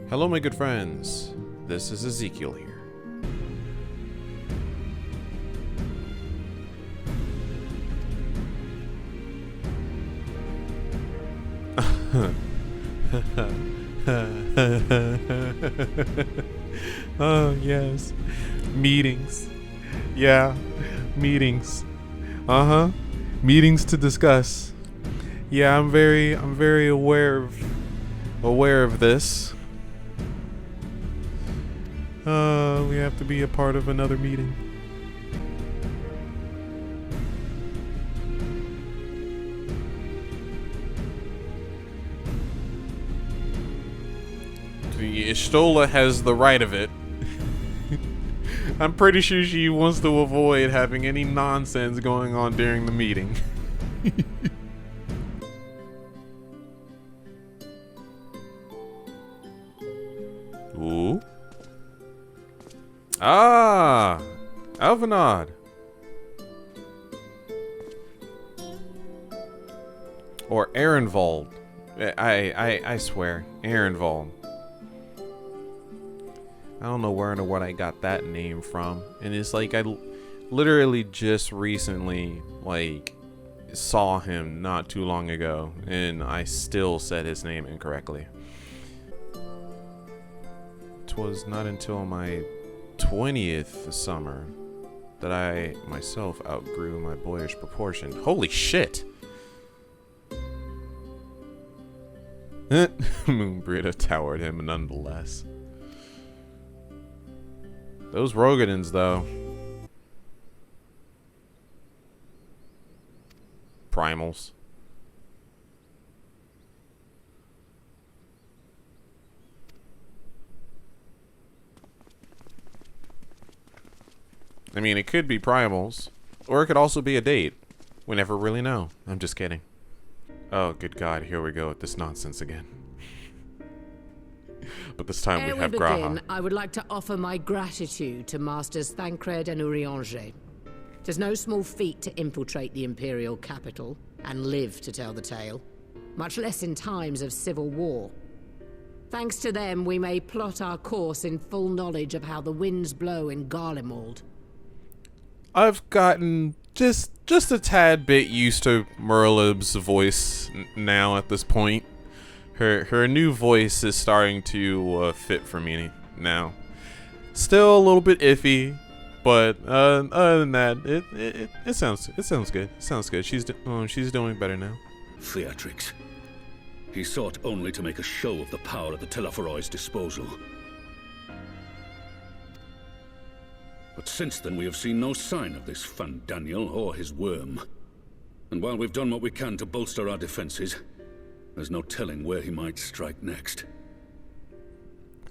Hello, my good friends. This is Ezekiel here. Oh, yes. Meetings. Yeah, meetings. Meetings to discuss. Yeah, I'm very aware of this. We have to be a part of another meeting. The Ishtola has the right of it. I'm pretty sure she wants to avoid having any nonsense going on during the meeting. Ooh. Ah! Alvanad. Or Ehrenwald. I swear. Ehrenwald. I don't know where in the world I got that name from. And it's like I literally just recently saw him not too long ago and I still said his name incorrectly. It was not until my 20th summer that I myself outgrew my boyish proportion. Holy shit! Moonbrita towered him nonetheless. Those Rogadins, though. Primals. I mean, it could be primals. Or it could also be a date. We never really know. I'm just kidding. Oh, good God. Here we go with this nonsense again. But this time we have Graha. I would like to offer my gratitude to Masters Thancred and Urianger. It is no small feat to infiltrate the Imperial capital and live to tell the tale, much less in times of civil war. Thanks to them, we may plot our course in full knowledge of how the winds blow in Garlemald. I've gotten just a tad bit used to Merlib's voice now at this point. Her new voice is starting to fit for me now. Still a little bit iffy, but other than that, it sounds good. It sounds good. She's doing better now. Theatrics. He sought only to make a show of the power at the Teleforoi's disposal. But since then we have seen no sign of this Fan Daniel or his worm. And while we've done what we can to bolster our defenses, there's no telling where he might strike next.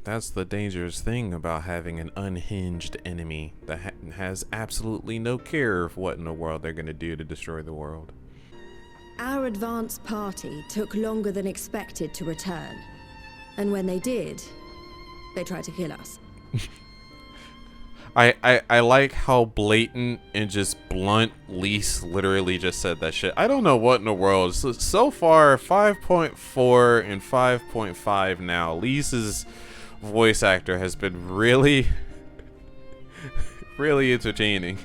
That's the dangerous thing about having an unhinged enemy that has absolutely no care of what in the world they're going to do to destroy the world. Our advance party took longer than expected to return. And when they did, they tried to kill us. I like how blatant and just blunt Lise literally just said that shit. I don't know what in the world. So far, 5.4 and 5.5 now. Lise's voice actor has been really, really entertaining.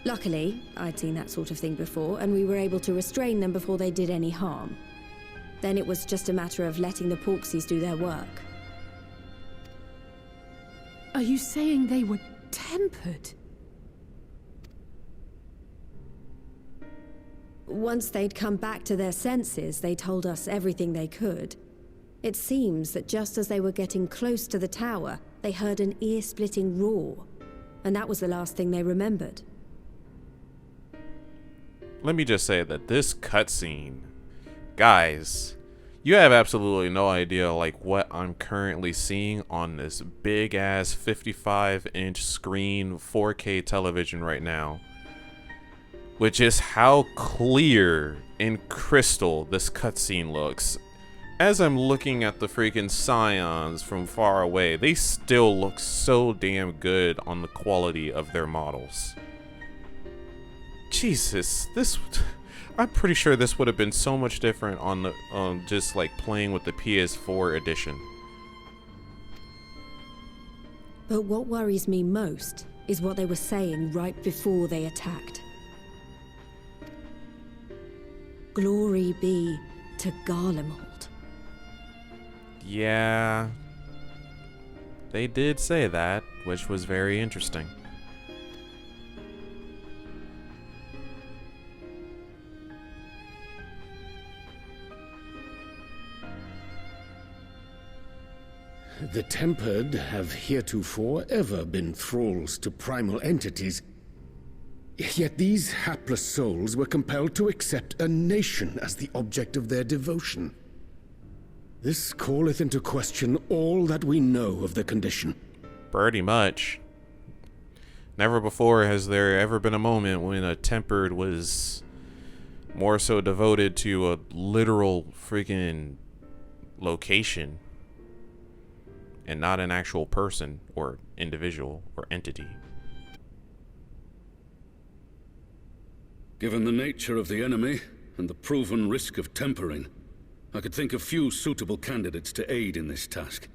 Luckily, I'd seen that sort of thing before, and we were able to restrain them before they did any harm. Then it was just a matter of letting the Porksies do their work. Are you saying they were tempered? Once they'd come back to their senses, they told us everything they could. It seems that just as they were getting close to the tower, they heard an ear-splitting roar. And that was the last thing they remembered. Let me just say that this cutscene, guys, you have absolutely no idea what I'm currently seeing on this big ass 55-inch screen 4K television right now, which is how clear and crystal this cutscene looks. As I'm looking at the freaking scions from far away, they still look so damn good on the quality of their models. Jesus, I'm pretty sure this would have been so much different on the just playing with the PS4 edition. But what worries me most is what they were saying right before they attacked. Glory be to Garlemald. Yeah. They did say that, which was very interesting. The Tempered have heretofore ever been thralls to primal entities. Yet these hapless souls were compelled to accept a nation as the object of their devotion. This calleth into question all that we know of the condition. Pretty much. Never before has there ever been a moment when a Tempered was more so devoted to a literal freaking location and not an actual person or individual or entity. Given the nature of the enemy and the proven risk of tempering, I could think of few suitable candidates to aid in this task.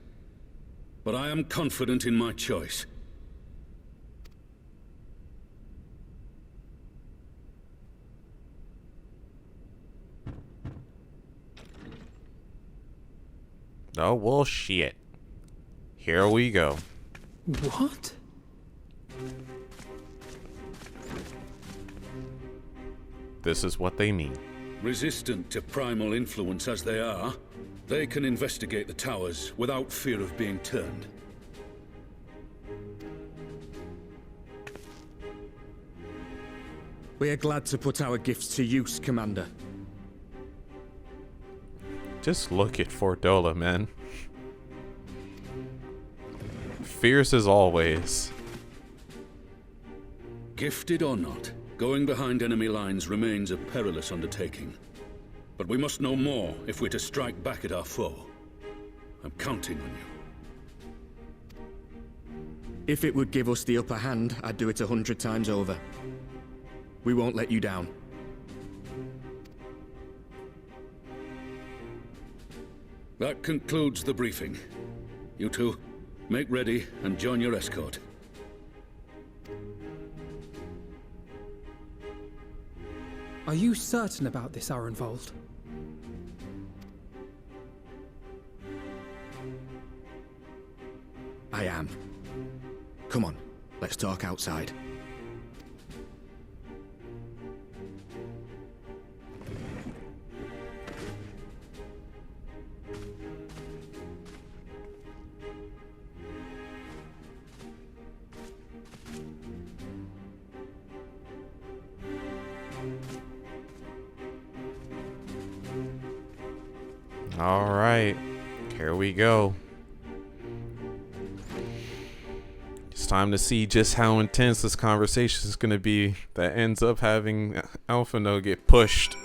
But I am confident in my choice. Oh, well, shit. Here we go. What? This is what they mean. Resistant to primal influence as they are, they can investigate the towers without fear of being turned. We are glad to put our gifts to use, Commander. Just look at Fordola, man. Fierce as always. Gifted or not, going behind enemy lines remains a perilous undertaking. But we must know more if we're to strike back at our foe. I'm counting on you. If it would give us the upper hand, I'd do it 100 times over. We won't let you down. That concludes the briefing. You two, make ready and join your escort. Are you certain about this, Arenvold? I am. Come on, let's talk outside. All right, here we go. It's time to see just how intense this conversation is going to be that ends up having Alphino get pushed.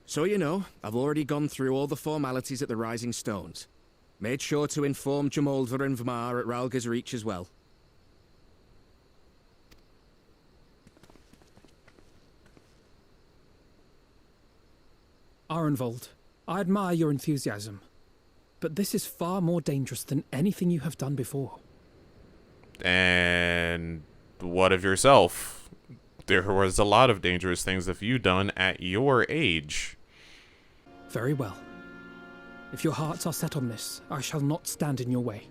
So you know, I've already gone through all the formalities at the Rising Stones. Made sure to inform Jamoldva and Vmar at Ralga's Reach as well. Arenvold, I admire your enthusiasm, but this is far more dangerous than anything you have done before. And what of yourself? There was a lot of dangerous things that you've done at your age. Very well. If your hearts are set on this, I shall not stand in your way.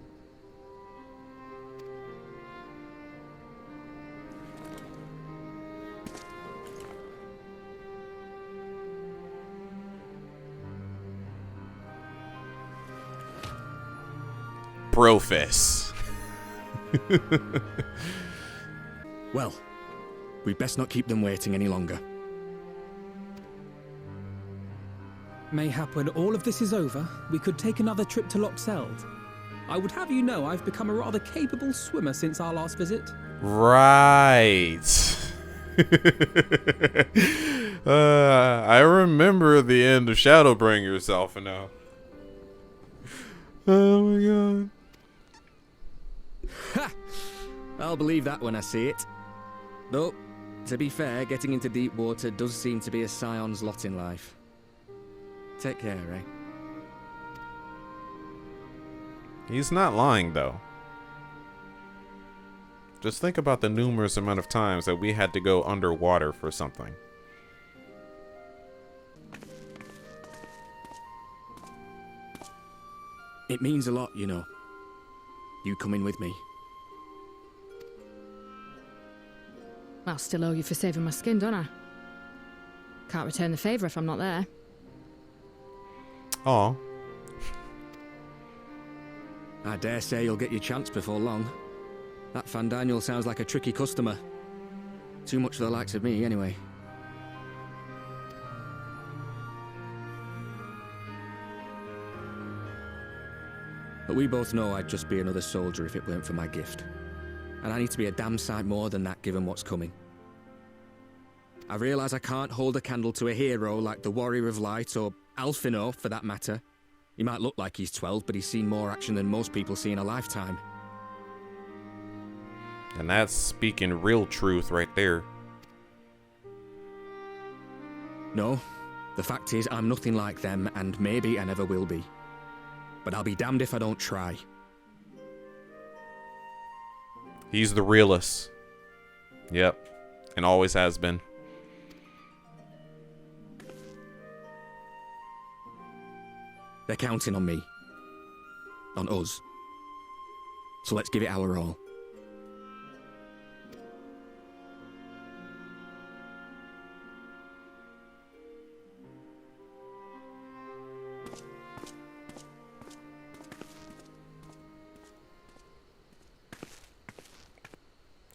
Brofist. Well, we'd best not keep them waiting any longer. Mayhap when all of this is over, we could take another trip to Loxeld. I would have you know I've become a rather capable swimmer since our last visit. Right. I remember the end of Shadowbringers, Alphino. Oh my god. Ha! I'll believe that when I see it. Though, to be fair, getting into deep water does seem to be a scion's lot in life. Take care, eh? He's not lying, though. Just think about the numerous amount of times that we had to go underwater for something. It means a lot, you know. You coming with me. I'll still owe you for saving my skin, don't I? Can't return the favour if I'm not there. Aw. I dare say you'll get your chance before long. That Fandaniel sounds like a tricky customer. Too much for the likes of me, anyway. But we both know I'd just be another soldier if it weren't for my gift. And I need to be a damn sight more than that given what's coming. I realise I can't hold a candle to a hero like the Warrior of Light, or Alphino for that matter. He might look like he's 12, but he's seen more action than most people see in a lifetime. And that's speaking real truth right there. No, the fact is I'm nothing like them, and maybe I never will be. But I'll be damned if I don't try. He's the realist. Yep. And always has been. They're counting on me. On us. So let's give it our all.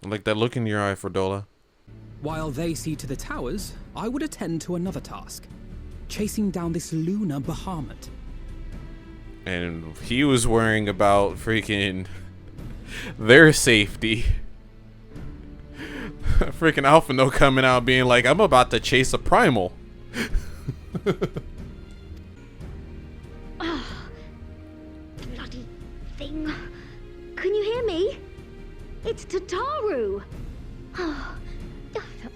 I like that look in your eye, Fredola. While they see to the towers, I would attend to another task. Chasing down this lunar Bahamut. And he was worrying about freaking their safety. Freaking Alphino coming out being like, I'm about to chase a primal. Bloody thing. Can you hear me? It's Tataru.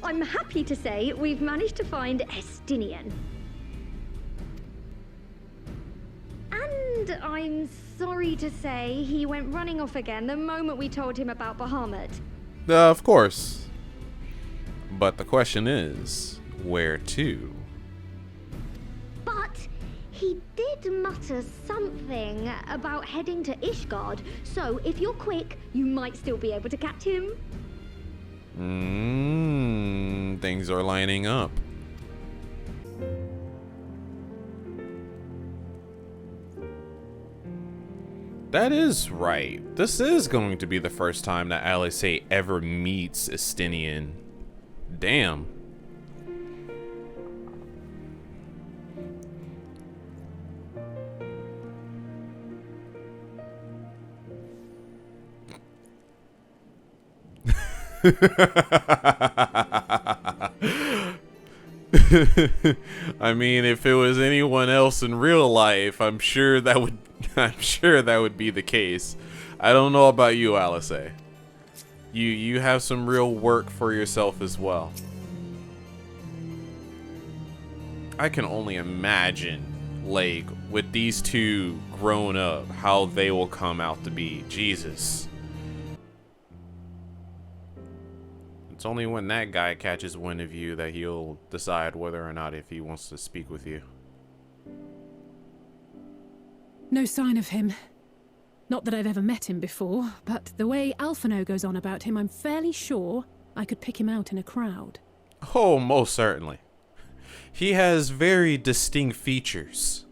I'm happy to say we've managed to find Estinian. And I'm sorry to say he went running off again the moment we told him about Bahamut. Of course. But the question is, where to? But he did mutter something about heading to Ishgard, so if you're quick, you might still be able to catch him. Things are lining up. That is right. This is going to be the first time that Alice ever meets Estinian. Damn. I mean, if it was anyone else in real life, I'm sure that would be the case. I don't know about you, Alice. You have some real work for yourself as well. I can only imagine, like, with these two grown up, how they will come out to be. Jesus. It's only when that guy catches wind of you that he'll decide whether or not if he wants to speak with you. No sign of him. Not that I've ever met him before, but the way Alphino goes on about him, I'm fairly sure I could pick him out in a crowd. Oh, most certainly. He has very distinct features.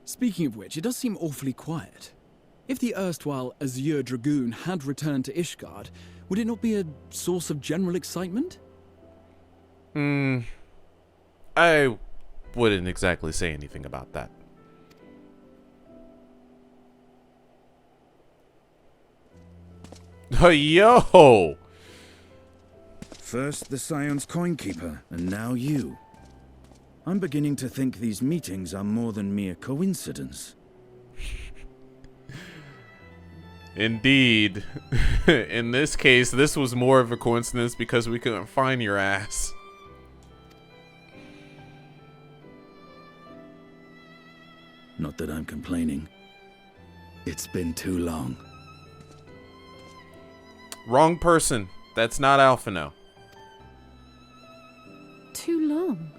Speaking of which, it does seem awfully quiet. If the erstwhile Azure Dragoon had returned to Ishgard, would it not be a source of general excitement? I wouldn't exactly say anything about that. Yo! First the Scion's Coinkeeper, and now you. I'm beginning to think these meetings are more than mere coincidence. Indeed. In this case, this was more of a coincidence because we couldn't find your ass. Not that I'm complaining. It's been too long. Wrong person. That's not Alphino. Too long.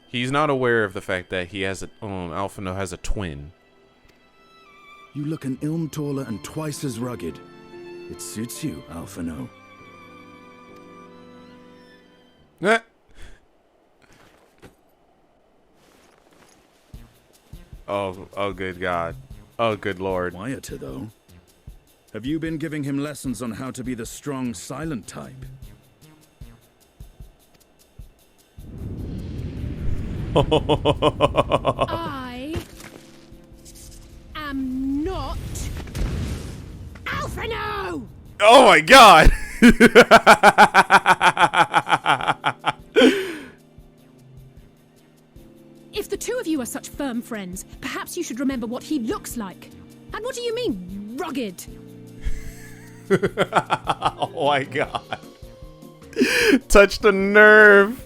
He's not aware of the fact that he has Alphino has a twin. You look an ilm taller and twice as rugged. It suits you, Alphino. Eh. Oh, good God. Oh, good Lord. Quieter, though. Have you been giving him lessons on how to be the strong, silent type? I am not Alphino! Oh my God! If the two of you are such firm friends, perhaps you should remember what he looks like. And what do you mean, rugged? Oh my God. Touched a nerve.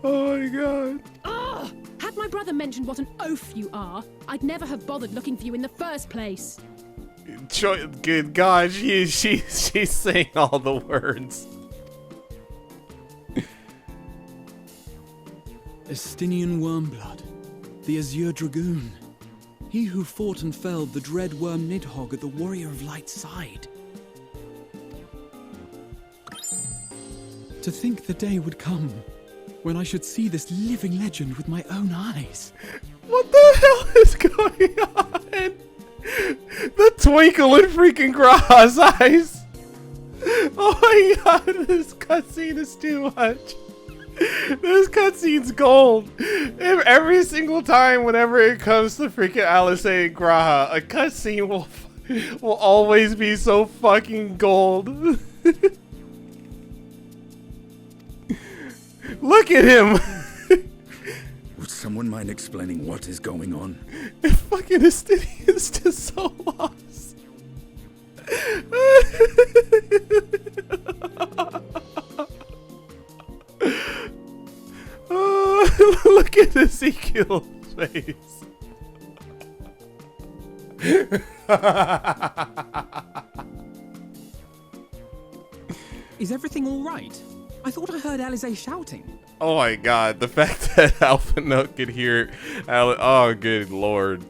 Oh my God. Ugh! Had my brother mentioned what an oaf you are, I'd never have bothered looking for you in the first place. Good God, she's saying all the words. Estinian Wormblood, the Azure Dragoon. He who fought and felled the dread worm Nidhogg at the Warrior of Light's side. To think the day would come when I should see this living legend with my own eyes. What the hell is going on? The twinkle in freaking Graha's eyes. Oh my God, this cutscene is too much. This cutscene's gold. Every single time, whenever it comes to freaking Alice and Graha, a cutscene will always be so fucking gold. Look at him. Would someone mind explaining what is going on? Fucking Estinian's just so lost. Look at Ezekiel's face. Is everything all right? I thought I heard Alize shouting. Oh my God, the fact that Alphino could hear oh good Lord.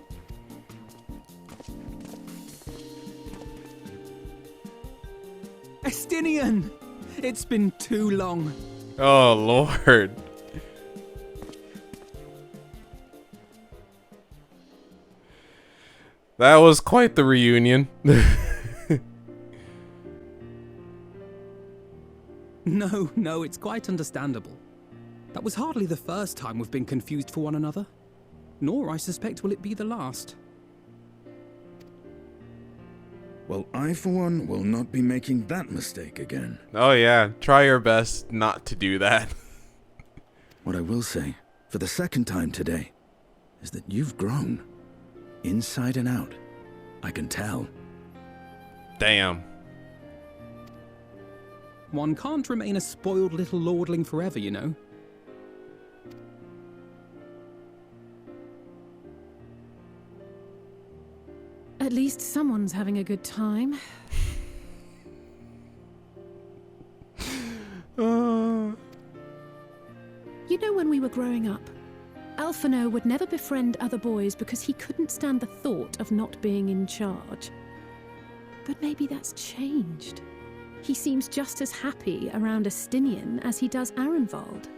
Estinian! It's been too long. Oh Lord. That was quite the reunion. No, it's quite understandable. That was hardly the first time we've been confused for one another. Nor, I suspect, will it be the last. Well, I, for one, will not be making that mistake again. Oh yeah, try your best not to do that. What I will say, for the second time today, is that you've grown. Inside and out. I can tell. Damn. One can't remain a spoiled little lordling forever, you know. At least someone's having a good time. You know, when we were growing up, Alphino would never befriend other boys because he couldn't stand the thought of not being in charge. But maybe that's changed. He seems just as happy around Estinian as he does Arenvald.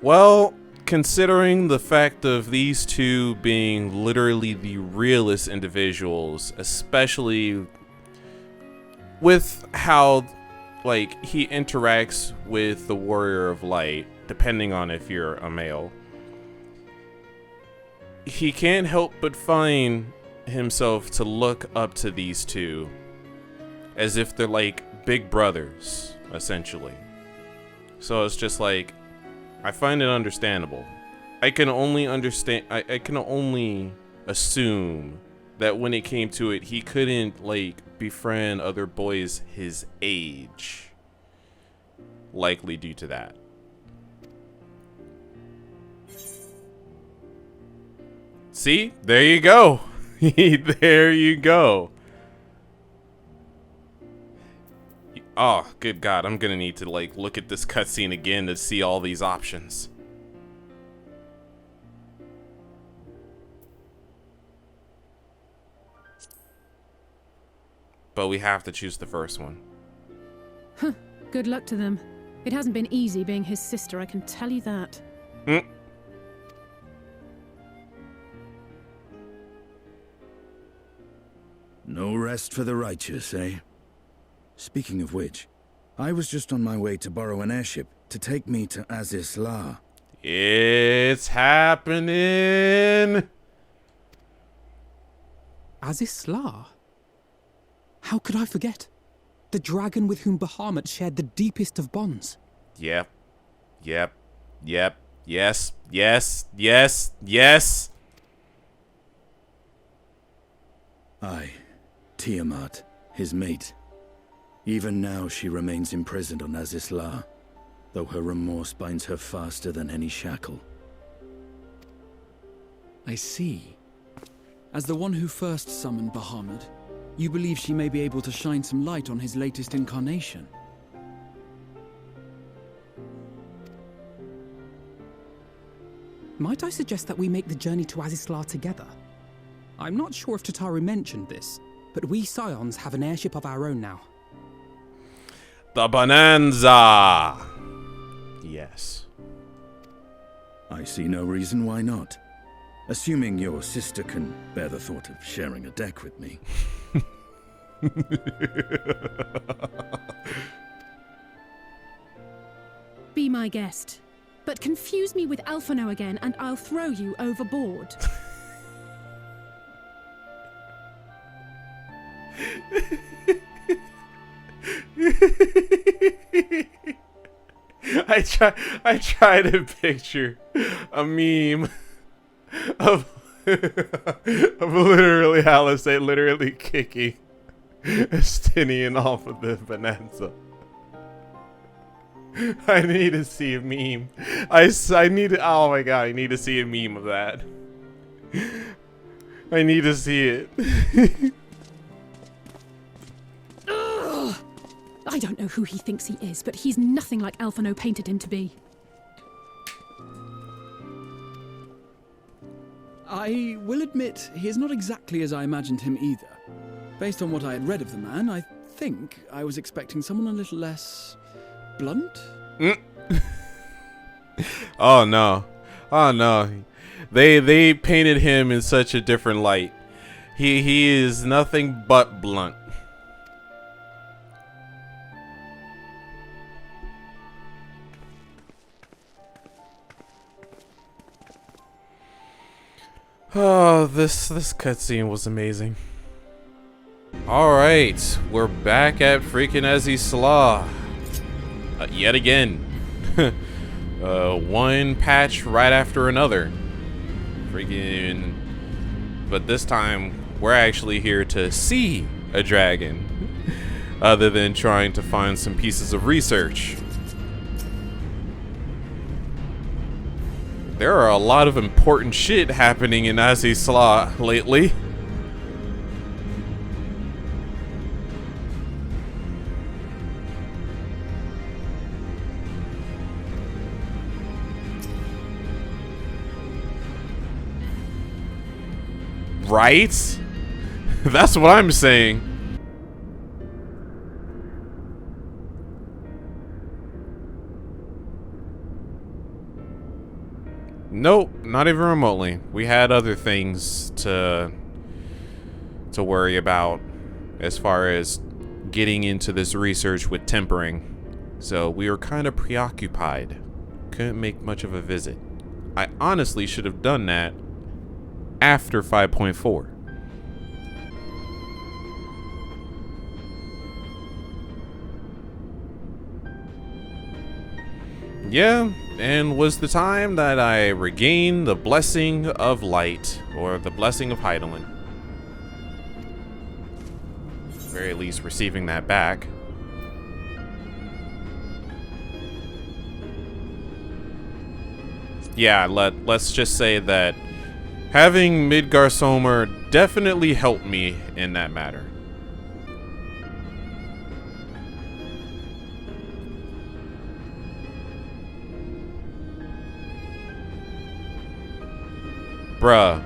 Well, considering the fact of these two being literally the realest individuals, especially with how, like, he interacts with the Warrior of Light, depending on if you're a male, he can't help but find himself to look up to these two as if they're like big brothers, essentially. So it's just like, I find it understandable. I can only understand, I can only assume that when it came to it, he couldn't like befriend other boys his age, likely due to that. See? There you go. There you go. Oh, good God. I'm gonna need to, like, look at this cutscene again to see all these options. But we have to choose the first one. Huh. Good luck to them. It hasn't been easy being his sister, I can tell you that. No rest for the righteous, eh? Speaking of which, I was just on my way to borrow an airship to take me to Aziz La. It's happening! Aziz La? How could I forget? The dragon with whom Bahamut shared the deepest of bonds. Yep. Yep. Yep. Yes. Yes. Yes. Yes. Aye, Tiamat, his mate. Even now she remains imprisoned on Aziz La, though her remorse binds her faster than any shackle. I see. As the one who first summoned Bahamut, you believe she may be able to shine some light on his latest incarnation. Might I suggest that we make the journey to Aziz La together? I'm not sure if Tataru mentioned this, but we Scions have an airship of our own now. The Bonanza! Yes. I see no reason why not. Assuming your sister can bear the thought of sharing a deck with me. Be my guest. But confuse me with Alphino again and I'll throw you overboard. I try to picture a meme of literally Alizé literally kicking Estinian off of the Bonanza. I need to see a meme. I need to, oh my God, I need to see a meme of that. I need to see it. I don't know who he thinks he is, but he's nothing like Alphino painted him to be. I will admit, he is not exactly as I imagined him either. Based on what I had read of the man, I think I was expecting someone a little less blunt? Oh no. Oh no. They painted him in such a different light. He is nothing but blunt. Oh, this cutscene was amazing. Alright, we're back at freaking Aziz La. Yet again. One patch right after another. Freaking. But this time, we're actually here to see a dragon. Other than trying to find some pieces of research. There are a lot of important shit happening in Aziz La lately. Right? That's what I'm saying. Nope, not even remotely. We had other things to worry about as far as getting into this research with tempering. So we were kind of preoccupied. Couldn't make much of a visit. I honestly should have done that after 5.4. Yeah, and was the time that I regained the blessing of light, or the blessing of Heidelin. At the very least, receiving that back. Yeah, let's just say that Having Midgar Somer definitely helped me in that matter. Bruh,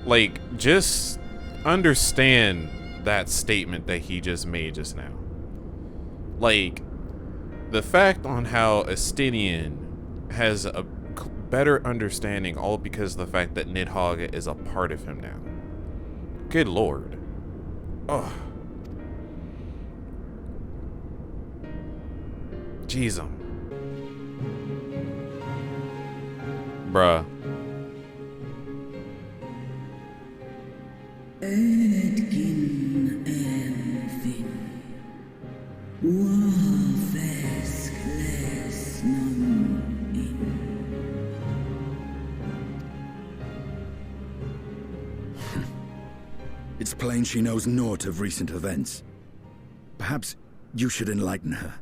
like, just understand that statement that he just made just now. Like, the fact on how Estinian has a better understanding all because of the fact that Nidhogg is a part of him now. Good lord. Oh. Jeez. Bruh. It's plain she knows naught of recent events. Perhaps you should enlighten her.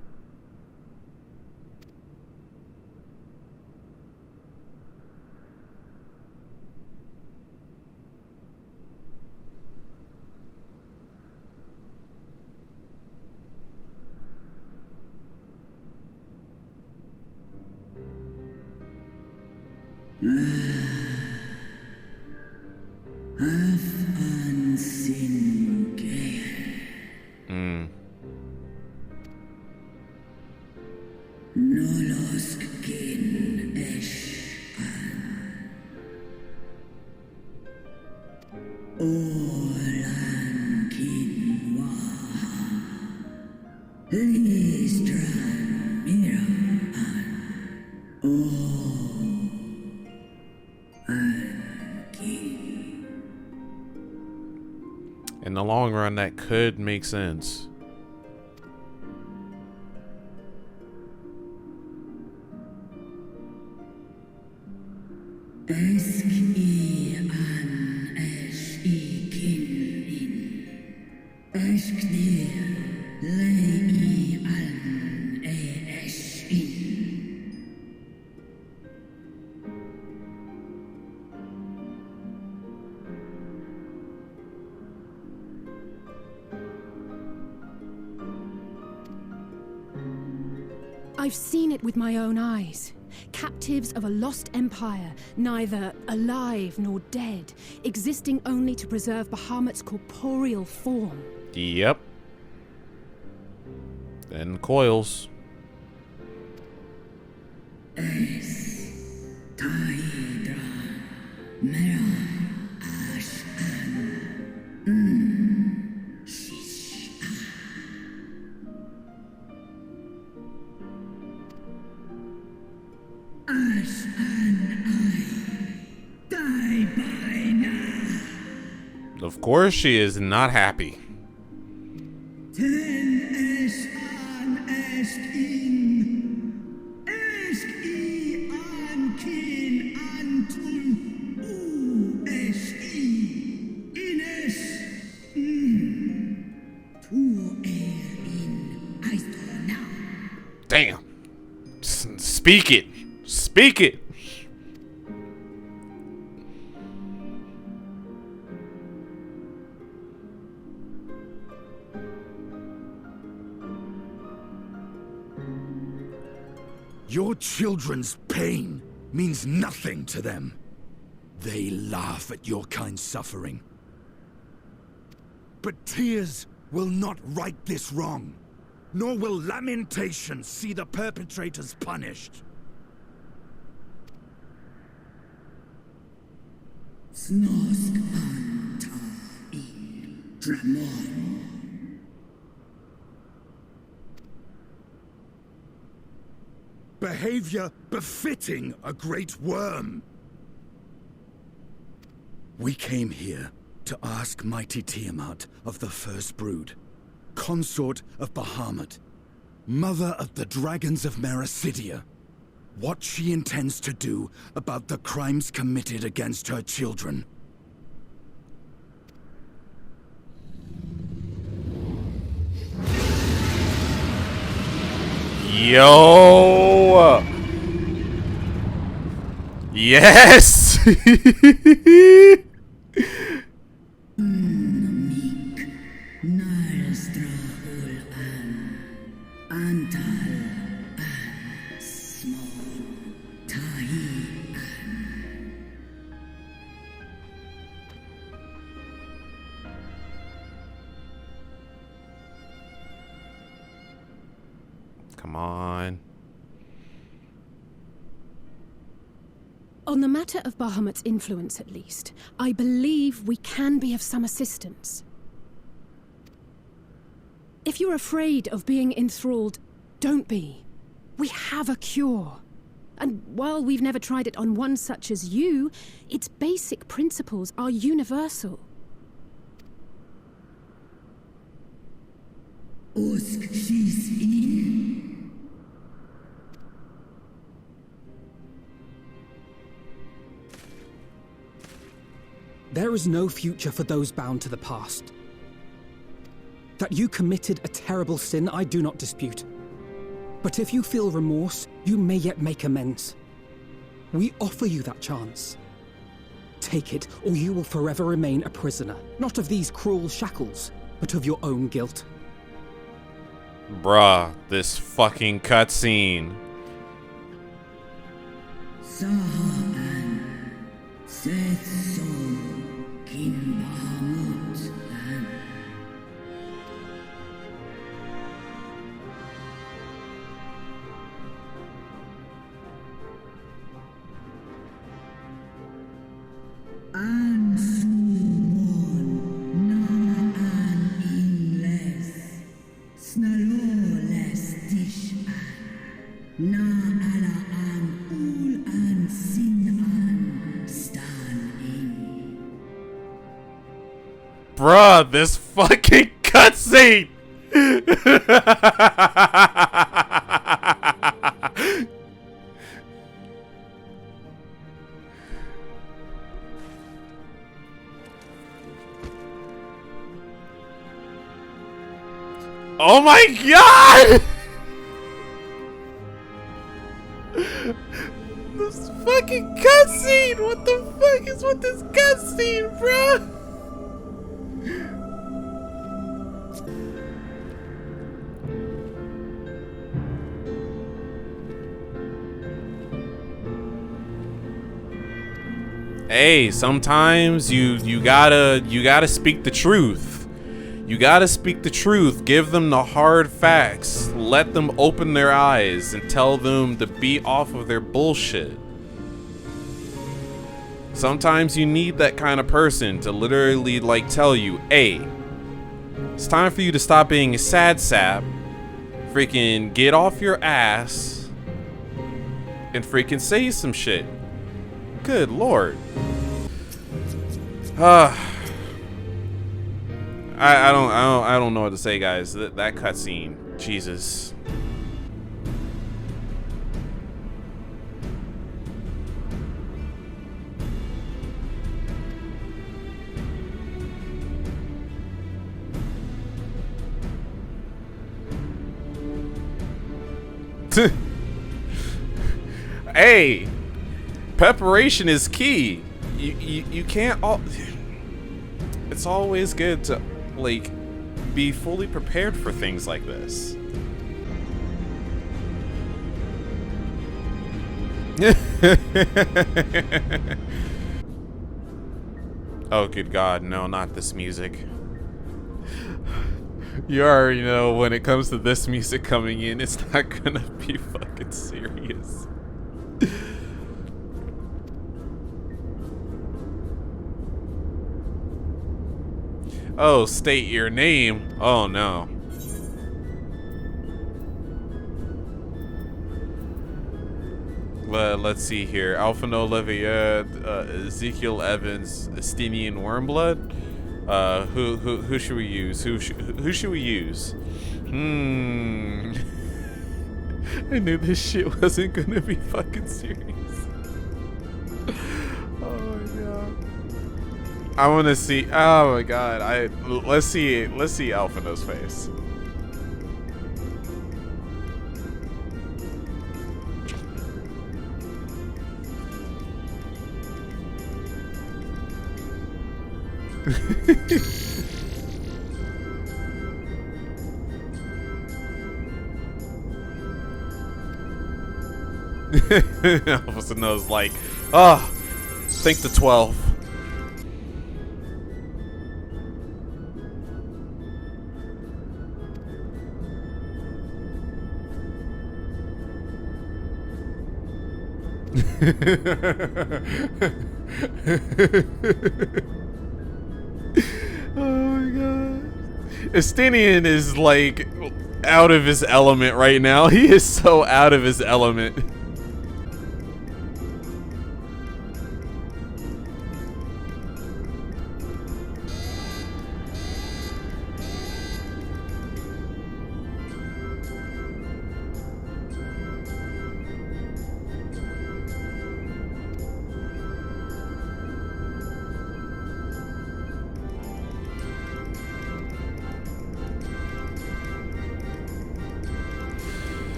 In the long run, that could make sense. I've seen it with my own eyes. Captives of a lost empire, neither alive nor dead, existing only to preserve Bahamut's corporeal form. Yep. And coils. Of course she is not happy. Damn. Speak it. Speak it. Your children's pain means nothing to them. They laugh at your kind suffering. But tears will not right this wrong, nor will lamentation see the perpetrators punished. Behavior befitting a great worm. We came here to ask mighty Tiamat of the First Brood, consort of Bahamut, mother of the dragons of Mericidia, what she intends to do about the crimes committed against her children. Yo! Yes! Come on. On the matter of Bahamut's influence, at least, I believe we can be of some assistance. If you're afraid of being enthralled, don't be. We have a cure. And while we've never tried it on one such as you, its basic principles are universal. There is no future for those bound to the past. That you committed a terrible sin, I do not dispute. But if you feel remorse, you may yet make amends. We offer you that chance. Take it, or you will forever remain a prisoner, not of these cruel shackles, but of your own guilt. Bruh, this fucking cutscene. Bruh, this fucking cutscene! Oh my god! This fucking cutscene! What the fuck is with this cutscene, bruh? Hey, sometimes you gotta speak the truth. You gotta speak the truth. Give them the hard facts. Let them open their eyes and tell them to be off of their bullshit. Sometimes you need that kind of person to literally like tell you, hey, it's time for you to stop being a sad sap. Freaking get off your ass and freaking say some shit. Good lord. I don't know what to say, guys. That cutscene, Jesus. Hey, preparation is key. You can't all. It's always good to like be fully prepared for things like this. Oh good god, no, not this music. You already know when it comes to this music coming in, it's not gonna be fucking serious. Oh, state your name. Oh no. Let's see here. Alphino Levier, Ezekiel Evans, Estinian Wormblood. Who should we use? Who should we use? I knew this shit wasn't gonna be fucking serious. Oh my god. I want to see. Oh my god. Let's see Alphino's face. All of a sudden I was like, oh, think the 12. Oh my god. Estinian is like out of his element right now. He is so out of his element.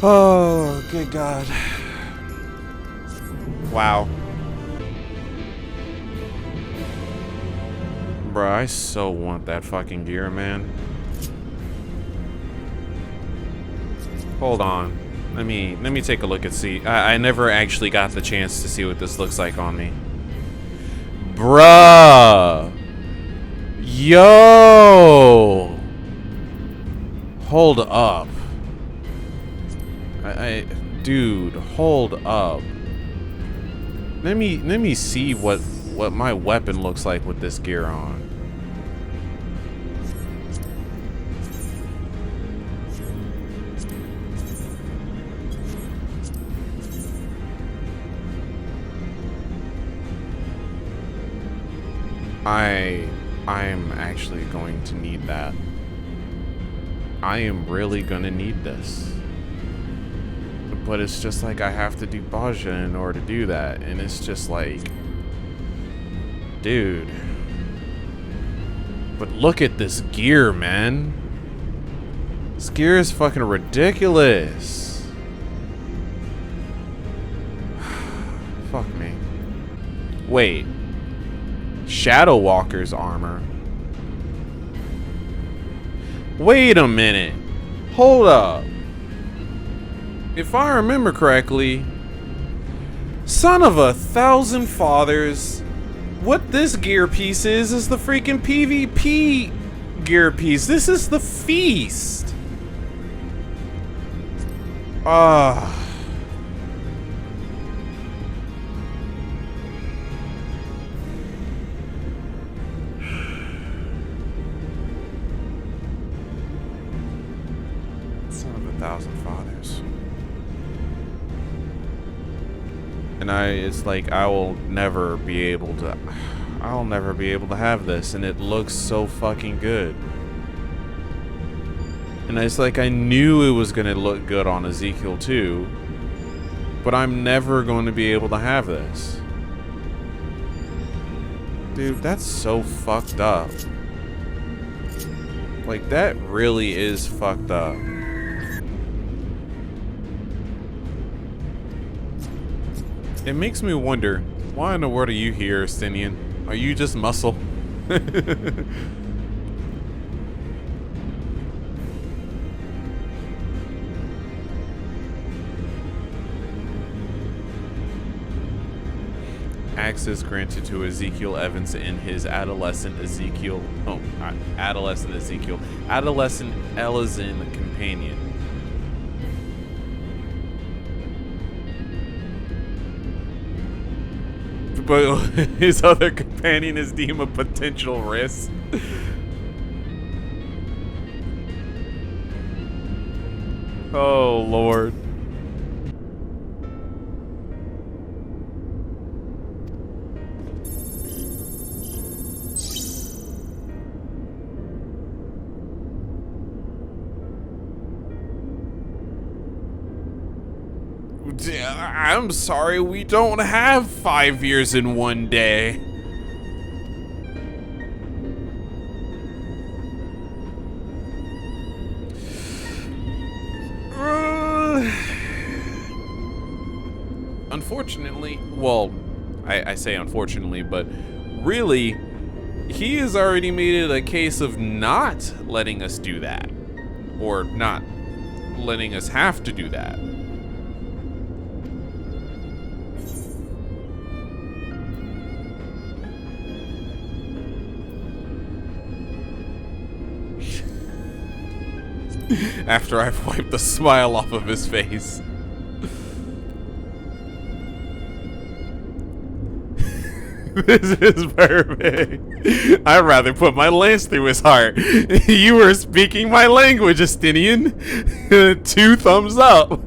Oh, good God. Wow. Bruh, I so want that fucking gear, man. Hold on. Let me take a look and see. I never actually got the chance to see what this looks like on me. Bruh. Yo. Hold up. Dude, hold up. Let me see what my weapon looks like with this gear on. I'm actually going to need that. I am really gonna need this. But it's just like I have to do Baja in order to do that. And it's just like, dude. But look at this gear, man. This gear is fucking ridiculous. Fuck me. Wait. Shadow Walker's armor. Wait a minute. Hold up. If I remember correctly, son of 1,000 fathers, what this gear piece is the freaking PvP gear piece. This is the feast. Ah. Son of 1,000 fathers. And it's like I'll never be able to have this, and it looks so fucking good. And it's like I knew it was gonna look good on Ezekiel too, but I'm never going to be able to have this. Dude, that's so fucked up. Like, that really is fucked up. It makes me wonder, why in the world are you here, Estinian? Are you just muscle? Access granted to Ezekiel Evans in his adolescent adolescent Elazin companion. But his other companion is deemed a potential risk. Oh, Lord. I'm sorry, we don't have 5 years in one day. Unfortunately, well, I say unfortunately, but really, he has already made it a case of not letting us do that, or not letting us have to do that. After I've wiped the smile off of his face. This is perfect. I'd rather put my lance through his heart. You were speaking my language, Estinian. 2 thumbs up.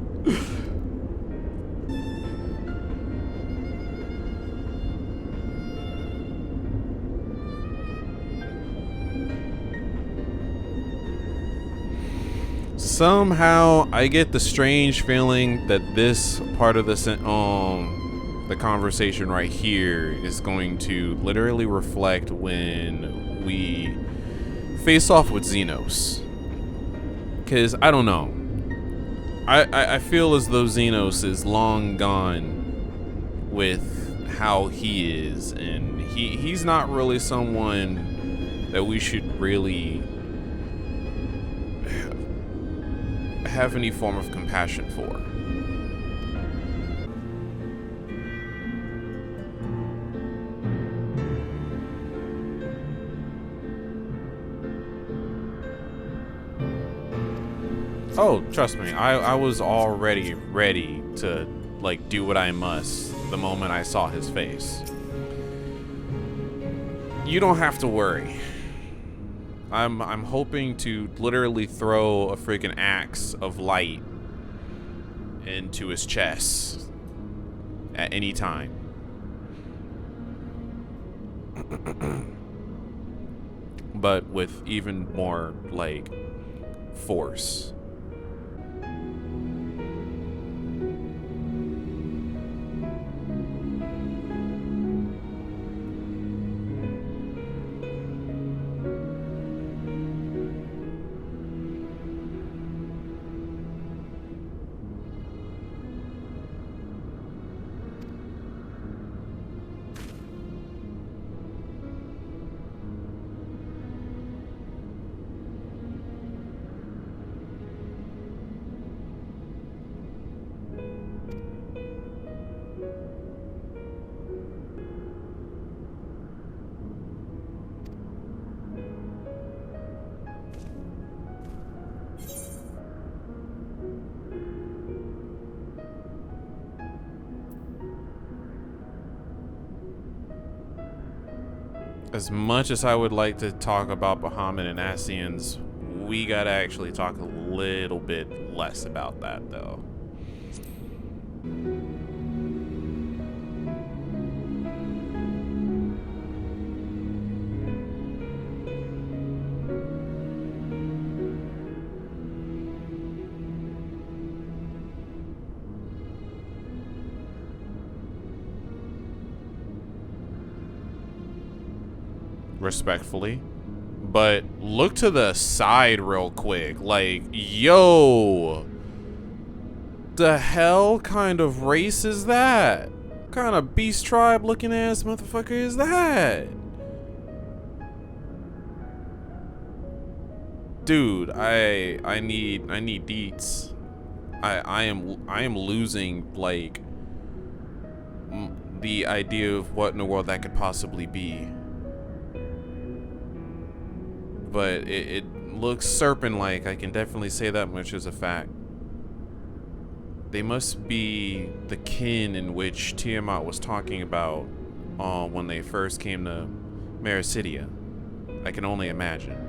Somehow I get the strange feeling that this part of the conversation right here is going to literally reflect when we face off with Xenos. Because I don't know. I feel as though Xenos is long gone with how he is, and he's not really someone that we should really have any form of compassion for. Oh, trust me, I was already ready to, like, do what I must the moment I saw his face. You don't have to worry. I'm hoping to literally throw a freaking axe of light into his chest at any time. But with even more, like, force. As much as I would like to talk about Bahamut and Ascians, we gotta actually talk a little bit less about that, though. Respectfully, but look to the side real quick. Like, yo, the hell kind of race is that? What kind of beast tribe looking ass motherfucker is that? Dude, I need deets. I am losing, like, the idea of what in the world that could possibly be. But it looks serpent-like. I can definitely say that much as a fact. They must be the kin in which Tiamat was talking about when they first came to Mericidia. I can only imagine.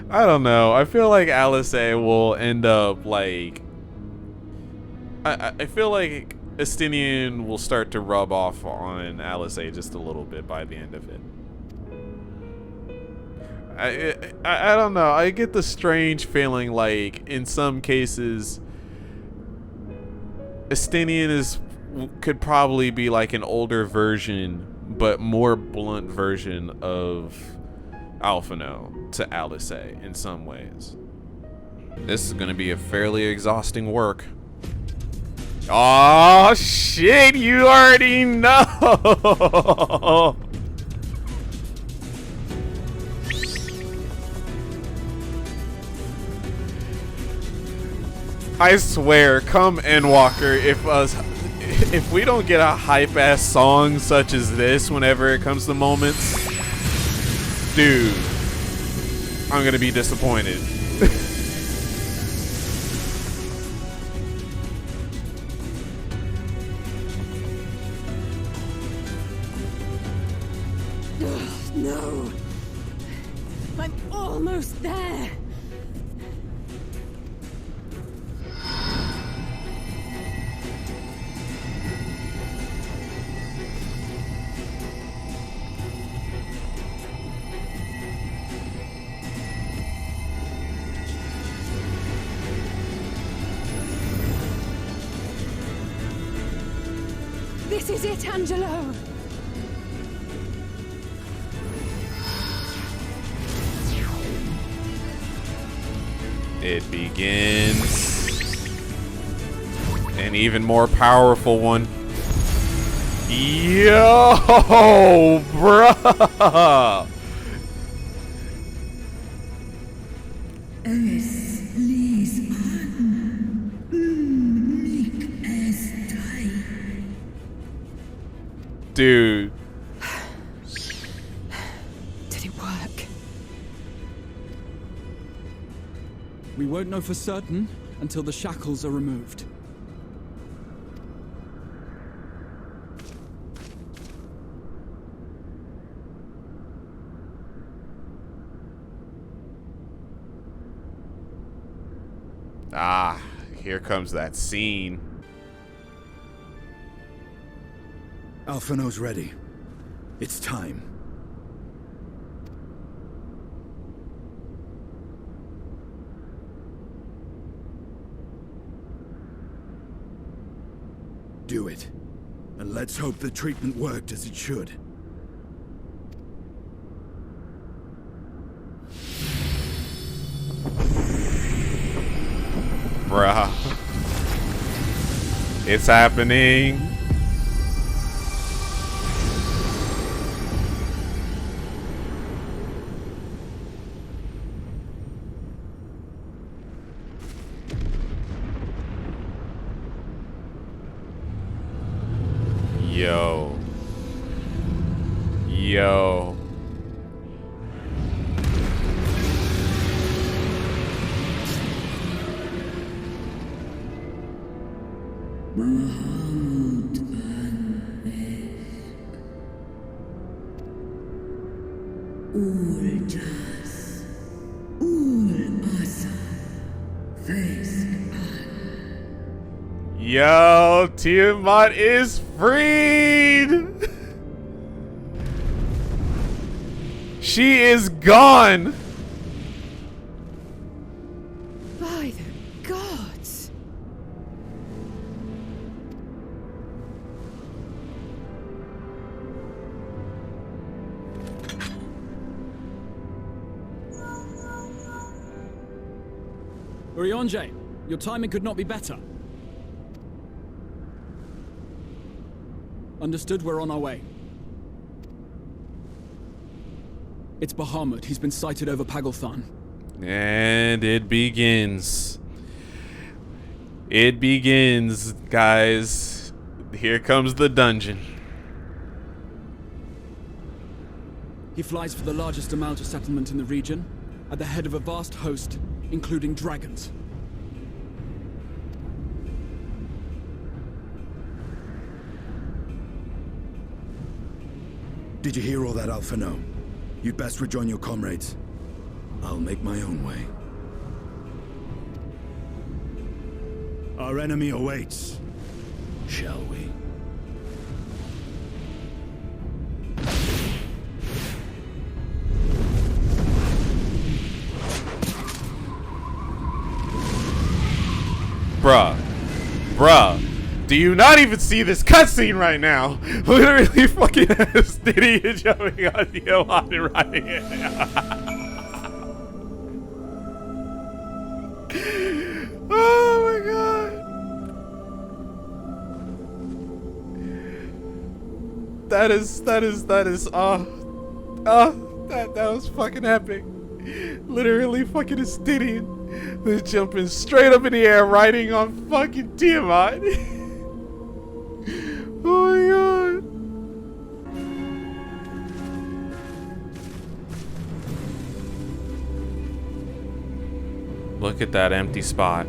I don't know. I feel like Alice will end up like... I feel like Estinian will start to rub off on Alice just a little bit by the end of it. I don't know. I get the strange feeling like in some cases Estinian could probably be like an older version, but more blunt version of Alphino to Alice in some ways. This is going to be a fairly exhausting work. Oh shit, you already know. I swear, come Endwalker, if we don't get a hype ass song such as this whenever it comes to moments, dude, I'm gonna be disappointed. No. I'm almost there. This is it, Angelo. It begins. An even more powerful one. Yo, bruh. Dude. Did it work? We won't know for certain until the shackles are removed. Ah, here comes that scene. Alphino's ready. It's time. Do it. And let's hope the treatment worked as it should. Bruh. It's happening. Yo. Yo. Yo, Tiamat is freed! She is gone! By the gods! Urianger, your timing could not be better. Understood, we're on our way. It's Bahamut. He's been sighted over Pagalthan. And it begins. It begins, guys. Here comes the dungeon. He flies for the largest amount of settlement in the region, at the head of a vast host, including dragons. Did you hear all that, Alphino? You'd best rejoin your comrades. I'll make my own way. Our enemy awaits. Shall we? Bruh. Bruh. Do you not even see this cutscene right now? Literally fucking has Diddy jumping on Tiamat and riding it. Oh my god. That was fucking epic. Literally fucking is Diddy jumping straight up in the air riding on fucking Tiamat. Oh my god. Look at that empty spot.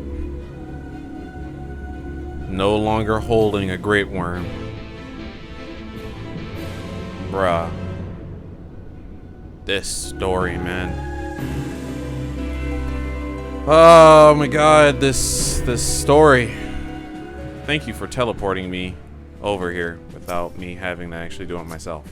No longer holding a great worm. Bruh. This story, man. Oh my god, this story. Thank you for teleporting me over here without me having to actually do it myself.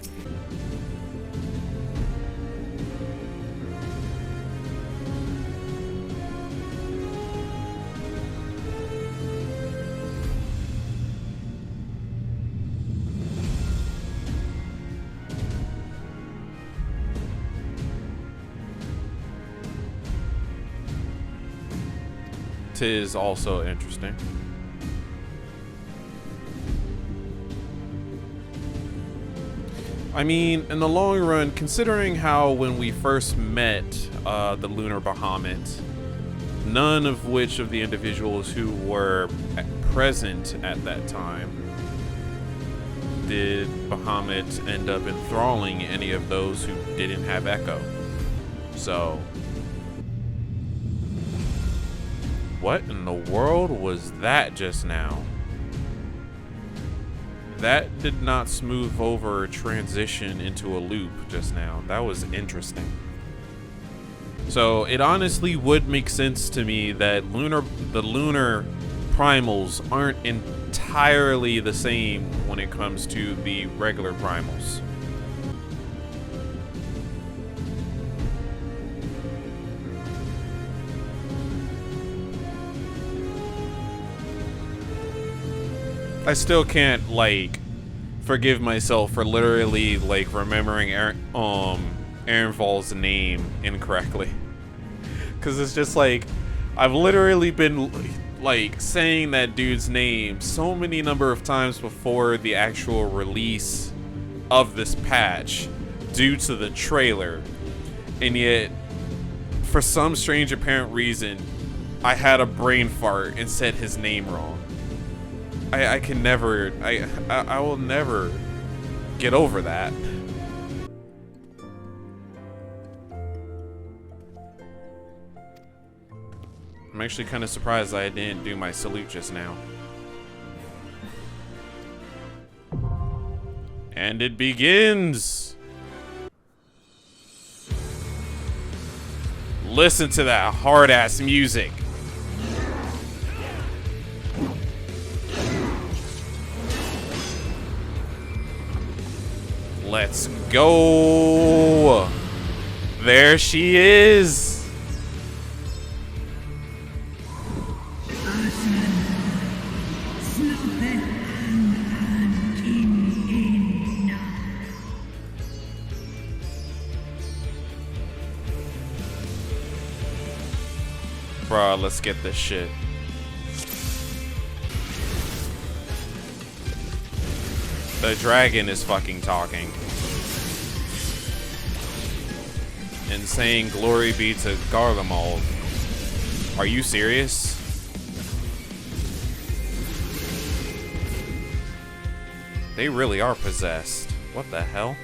Tis also interesting. I mean, in the long run, considering how when we first met the Lunar Bahamut, none of which of the individuals who were present at that time did Bahamut end up enthralling any of those who didn't have Echo. So, what in the world was that just now? That did not smooth over or transition into a loop just now. That was interesting. So it honestly would make sense to me that the lunar primals aren't entirely the same when it comes to the regular primals. I still can't, like, forgive myself for literally, like, remembering Ehrenvoll's name incorrectly. Because it's just, like, I've literally been, like, saying that dude's name so many number of times before the actual release of this patch due to the trailer. And yet, for some strange apparent reason, I had a brain fart and said his name wrong. I can never, I will never get over that. I'm actually kind of surprised I didn't do my salute just now. And it begins! Listen to that hard-ass music. Let's go. There she is. Bruh, let's get this shit. The dragon is fucking talking. And saying glory be to Garlemald. Are you serious? They really are possessed. What the hell?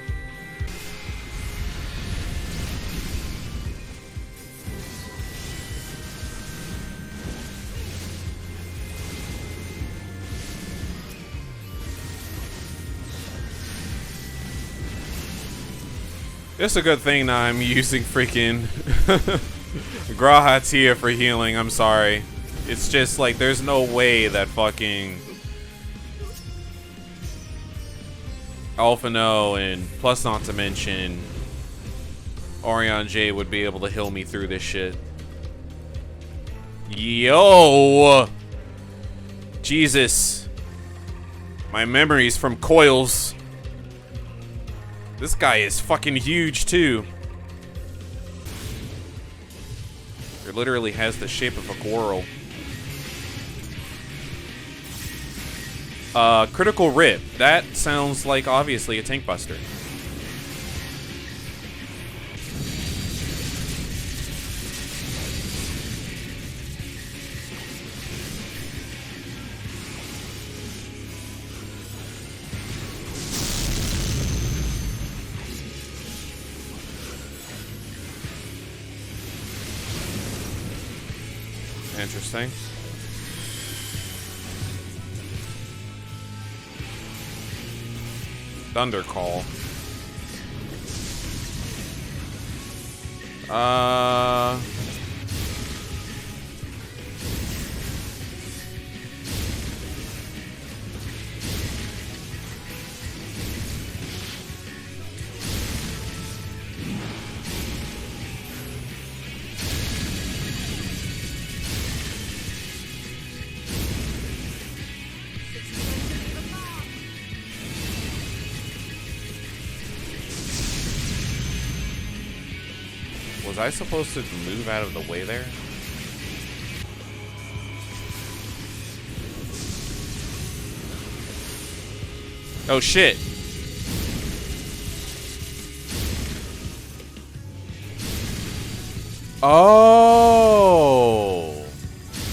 It's a good thing that I'm using freaking Grahatia for healing. I'm sorry. It's just like there's no way that fucking Alphino and plus not to mention Orion J would be able to heal me through this shit. Yo! Jesus. My memories from coils. This guy is fucking huge too. It literally has the shape of a squirrel. Critical Rip. That sounds like obviously a tank buster. Interesting. Thunder Call. Was I supposed to move out of the way there? Oh shit. Oh,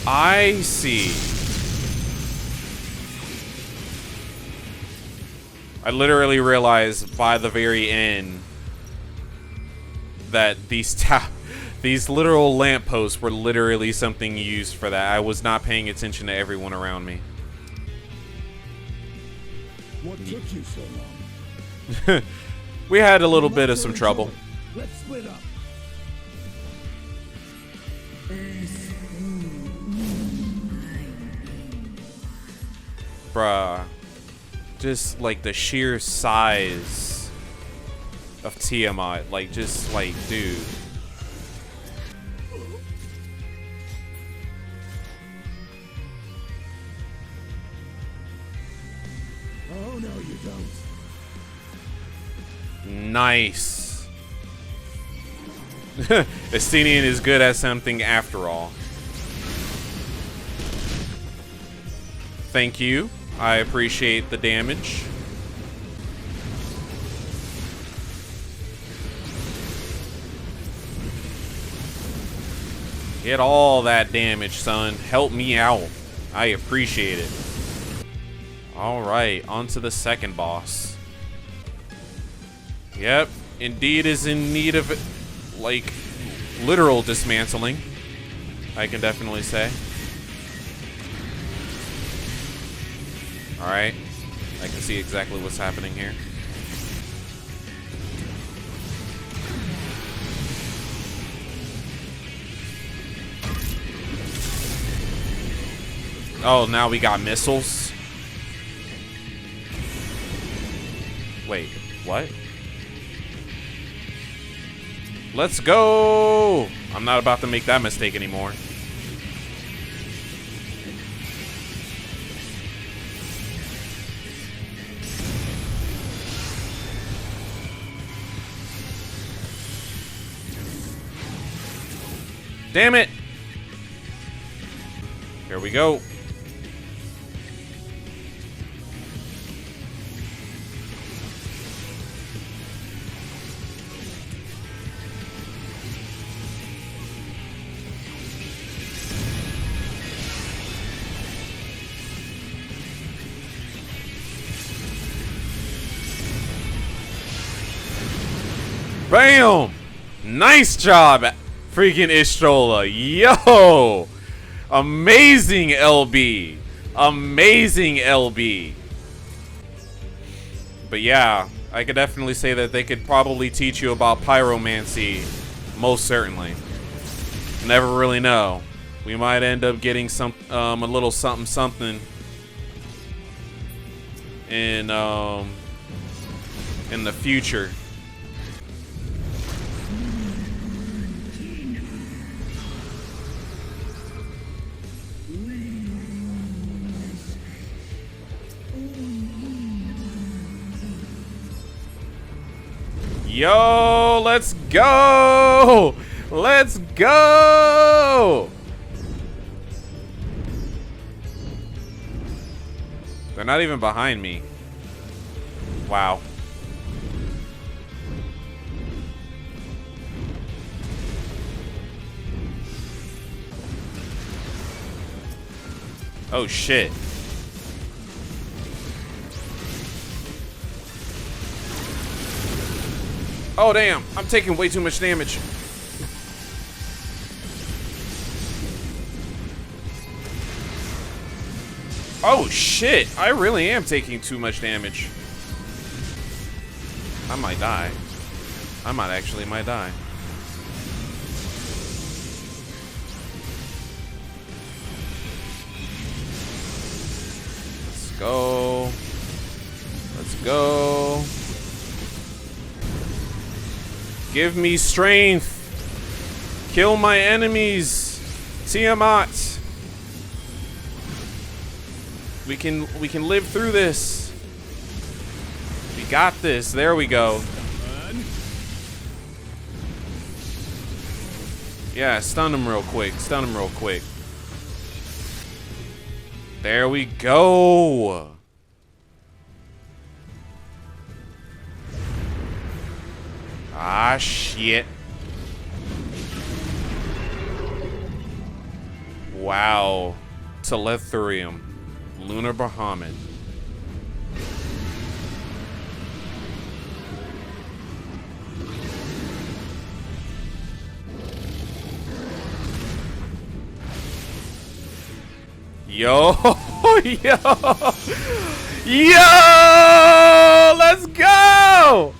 I see. I literally realized by the very end that these literal lampposts were literally something used for that. I was not paying attention to everyone around me. What took you so long? We had a little bit of some trouble. Let's split up. Bruh. Just like the sheer size of Tiamat, like, just like, dude. Oh, no, you don't. Nice. Estinian is good at something after all. Thank you. I appreciate the damage. Get all that damage, son. Help me out. I appreciate it. Alright, on to the second boss. Yep, indeed is in need of, like, literal dismantling. I can definitely say. Alright, I can see exactly what's happening here. Oh, now we got missiles. Wait, what? Let's go! I'm not about to make that mistake anymore. Damn it! Here we go. Bam! Nice job, freaking Ishtrola. Yo! Amazing LB. Amazing LB. But yeah, I could definitely say that they could probably teach you about pyromancy. Most certainly. Never really know. We might end up getting some a little something something in the future. Yo, let's go! Let's go! They're not even behind me. Wow. Oh shit. Oh damn, I'm taking way too much damage. Oh shit, I really am taking too much damage. I might die. I might actually die. Let's go. Let's go. Give me strength. Kill my enemies. Tiamat. We can live through this. We got this. There we go. Yeah, stun him real quick. Stun him real quick. There we go. Ah, shit. Wow. Teletherium. Lunar Bahamut. Yo, yo, yo, let's go!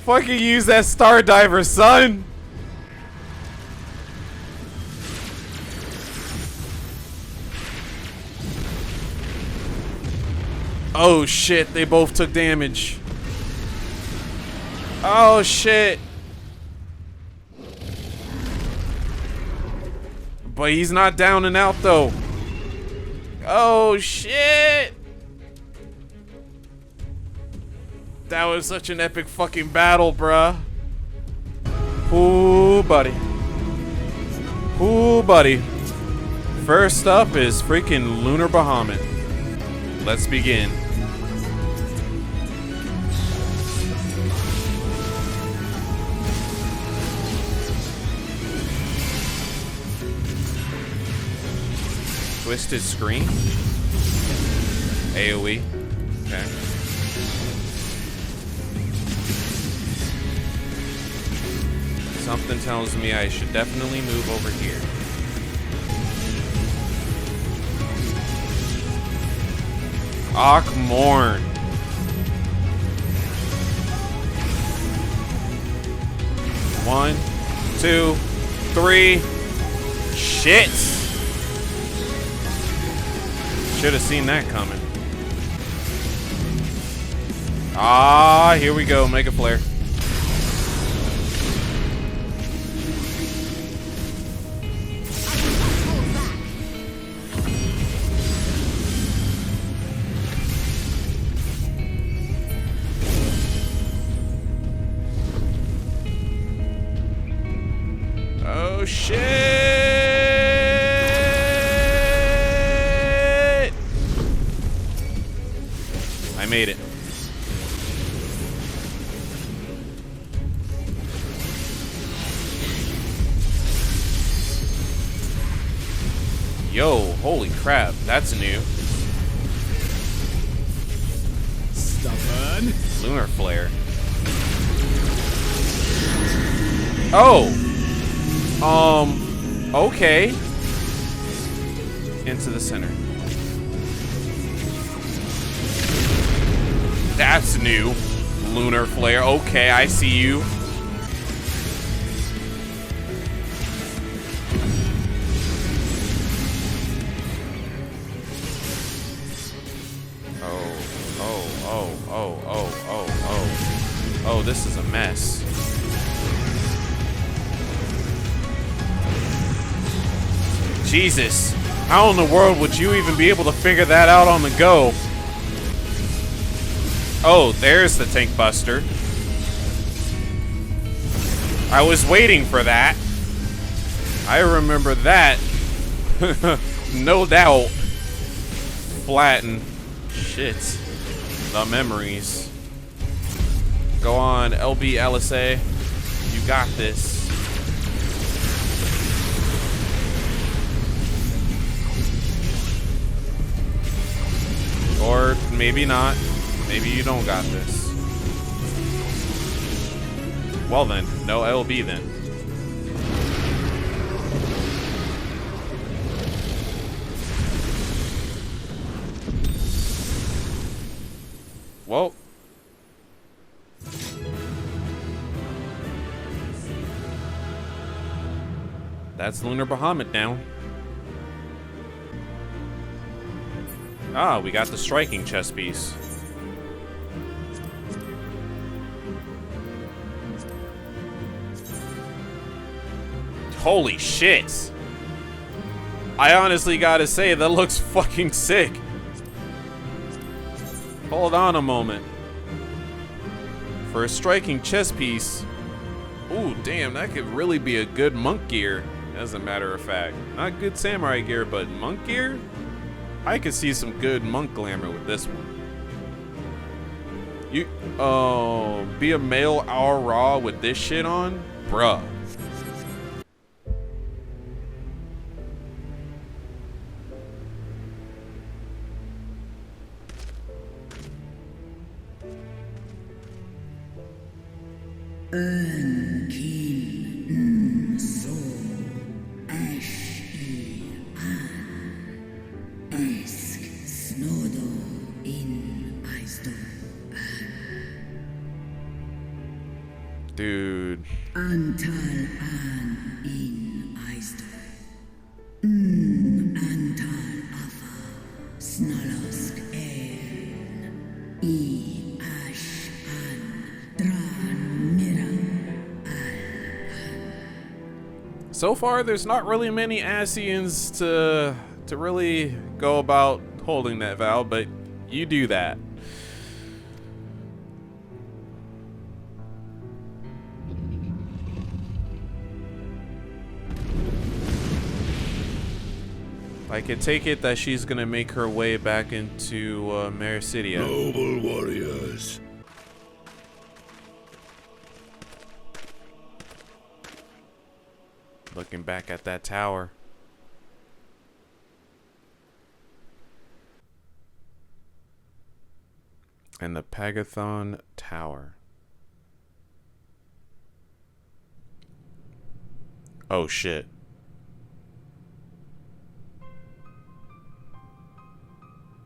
Fucking use that star diver, son. Oh shit, they both took damage. Oh shit. But he's not down and out though. Oh shit. That was such an epic fucking battle, bruh. Ooh, buddy. Ooh, buddy. First up is freaking Lunar Bahamut. Let's begin. Twisted Screen. AoE. Okay. Something tells me I should definitely move over here. Morn. One, two, three. Shit. Should have seen that coming. Ah, here we go. Mega Flare. Oh shit! I made it. Yo, holy crap, that's new. Stubborn. Lunar Flare. Oh! Okay. Into the center. That's new. Lunar Flare. Okay, I see you. Oh, this is a mess. Jesus, how in the world would you even be able to figure that out on the go? Oh, there's the tank buster. I was waiting for that. I remember that. No doubt. Flatten. Shit. The memories. Go on, LB LSA. You got this. Or maybe not. Maybe you don't got this. Well then, no LB then. Well. That's Lunar Bahamut now. Ah, we got the striking chess piece. Holy shit. I honestly gotta say, that looks fucking sick. Hold on a moment. For a striking chess piece, ooh, damn, that could really be a good monk gear, as a matter of fact. Not good samurai gear, but monk gear? I could see some good monk glamour with this one. You, be a male Al Ra with this shit on? Bruh. Dude. Antal an in Eisdo. Antal afa snalosk en I ash an dran mira al. So far, there's not really many Asians to really go about holding that vow, but you do that. I can take it that she's gonna make her way back into Mericidia. Noble warriors. Looking back at that tower. And the Pagathon Tower. Oh shit.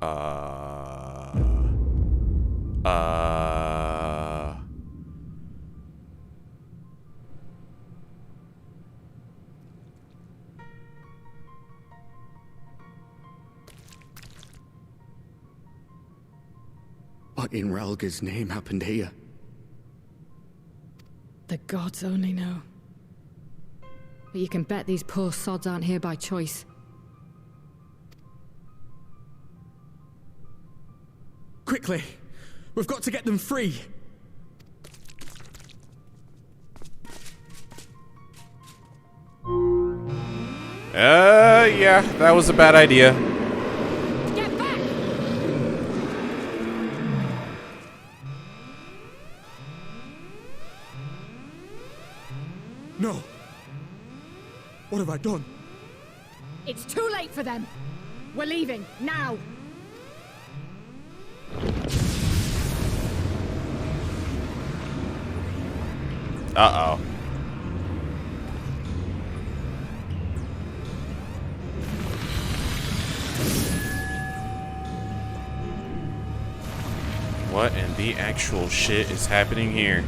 What in Ralga's name happened here? The gods only know. But you can bet these poor sods aren't here by choice. Quickly! We've got to get them free! Yeah, that was a bad idea. Get back! No! What have I done? It's too late for them! We're leaving, now! Uh-oh. What in the actual shit is happening here?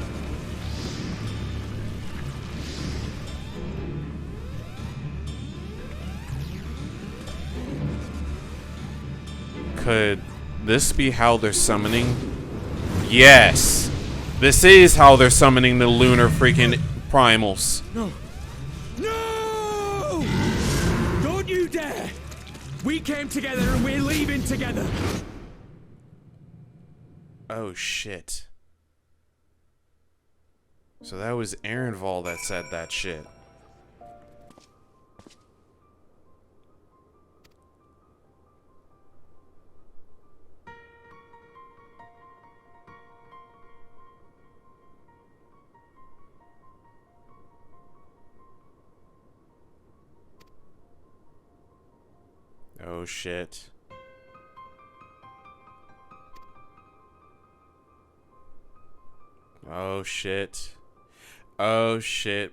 Could this be how they're summoning? Yes! This is how they're summoning the lunar freaking primals. No! No! Don't you dare! We came together and we're leaving together! Oh shit. So that was Ehrenval that said that shit. Oh shit. Oh shit. Oh shit.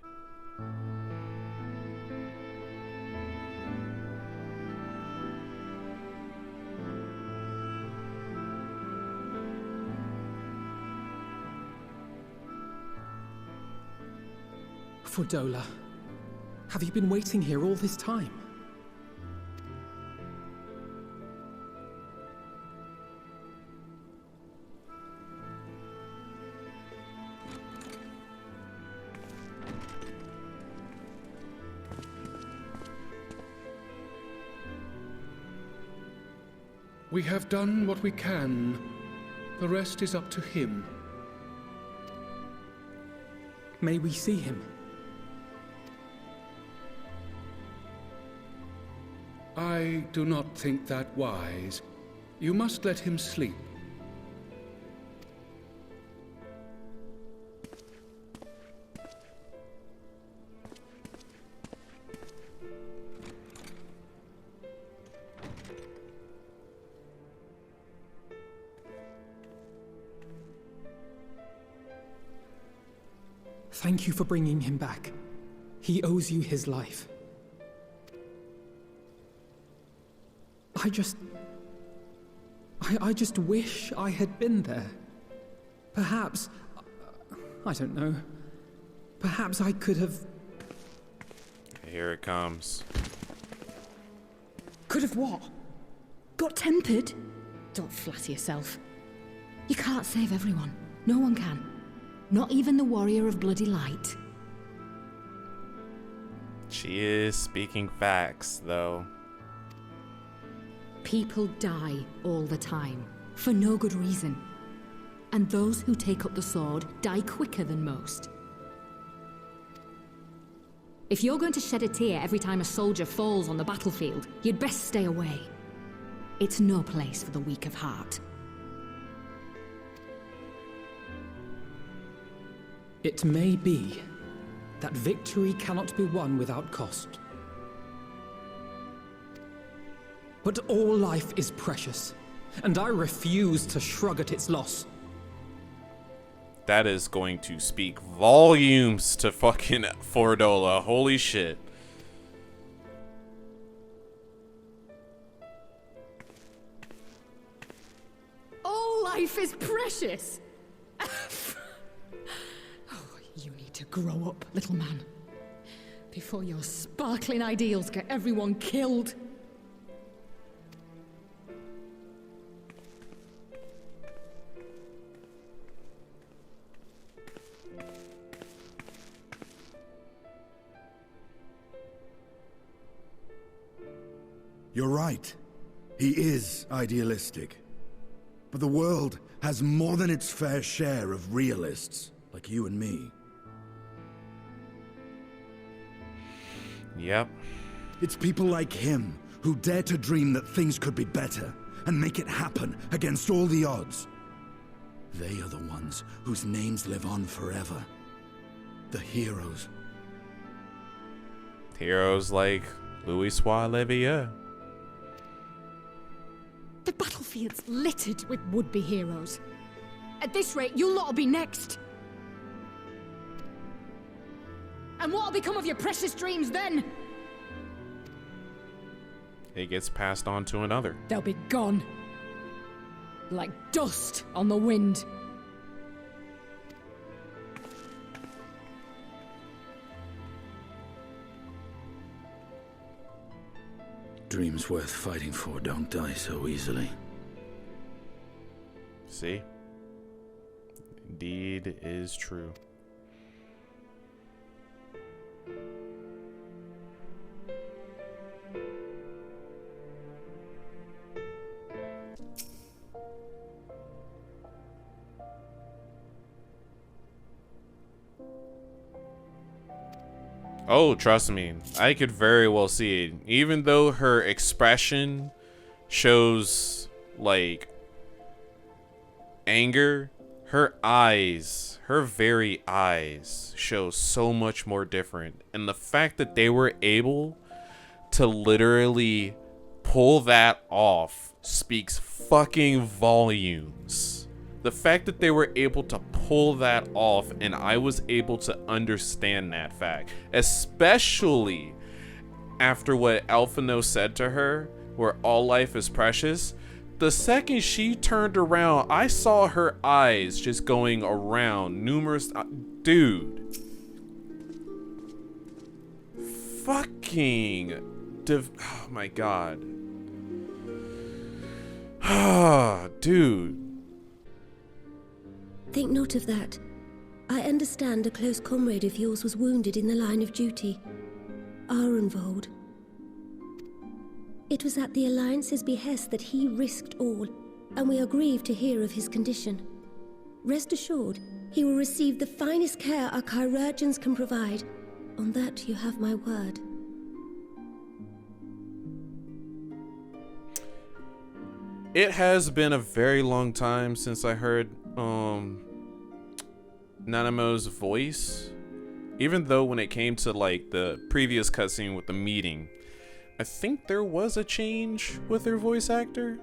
Fordola, have you been waiting here all this time? We have done what we can. The rest is up to him. May we see him? I do not think that wise. You must let him sleep. Thank you for bringing him back. He owes you his life. I just wish I had been there. Perhaps, I don't know. Perhaps I could have... Here it comes. Could have what? Got tempered? Don't flatter yourself. You can't save everyone. No one can. Not even the warrior of bloody light. She is speaking facts, though. People die all the time, for no good reason. And those who take up the sword die quicker than most. If you're going to shed a tear every time a soldier falls on the battlefield, you'd best stay away. It's no place for the weak of heart. It may be that victory cannot be won without cost. But all life is precious, and I refuse to shrug at its loss. That is going to speak volumes to fucking Fordola. Holy shit. All life is precious! You need to grow up, little man. Before your sparkling ideals get everyone killed. You're right. He is idealistic. But the world has more than its fair share of realists, like you and me. Yep. It's people like him who dare to dream that things could be better and make it happen against all the odds. They are the ones whose names live on forever. The heroes. Heroes like Louis Levier. The battlefield's littered with would-be heroes. At this rate, you lot'll be next. And what'll become of your precious dreams then? It gets passed on to another. They'll be gone. Like dust on the wind. Dreams worth fighting for don't die so easily. See? Indeed is true. Oh, trust me, I could very well see it. Even though her expression shows, like, anger, her eyes, her very eyes show so much more different. And the fact that they were able to literally pull that off speaks fucking volumes. The fact that they were able to pull that off and I was able to understand that fact, especially after what Alphino said to her, where all life is precious. The second she turned around, I saw her eyes just going around numerous... dude. Fucking... oh my god. Ah, dude. Think not of that. I understand a close comrade of yours was wounded in the line of duty. Arenvold. It was at the Alliance's behest that he risked all, and we are grieved to hear of his condition. Rest assured, he will receive the finest care our chirurgeons can provide. On that you have my word. It has been a very long time since I heard Nanamo's voice. Even though when it came to like the previous cutscene with the meeting, I think there was a change with her voice actor.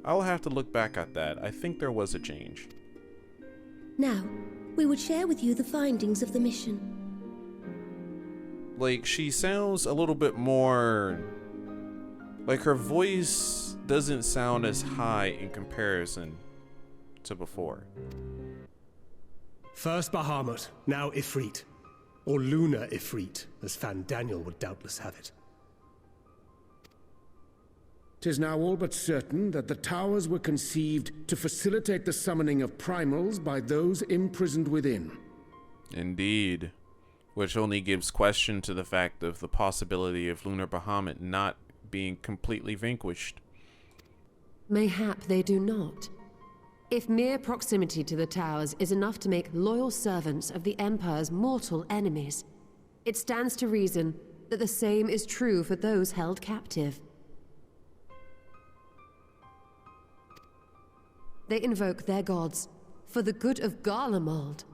I'll have to look back at that. I think there was a change. Now, we would share with you the findings of the mission. Like, she sounds a little bit more... like, her voice doesn't sound as high in comparison to before. First Bahamut, now Ifrit. Or Lunar Ifrit, as Fan Daniel would doubtless have it. 'Tis now all but certain that the towers were conceived to facilitate the summoning of primals by those imprisoned within. Indeed. Which only gives question to the fact of the possibility of Lunar Bahamut not being completely vanquished. Mayhap they do not. If mere proximity to the towers is enough to make loyal servants of the Empire's mortal enemies, it stands to reason that the same is true for those held captive. They invoke their gods for the good of Garlemald,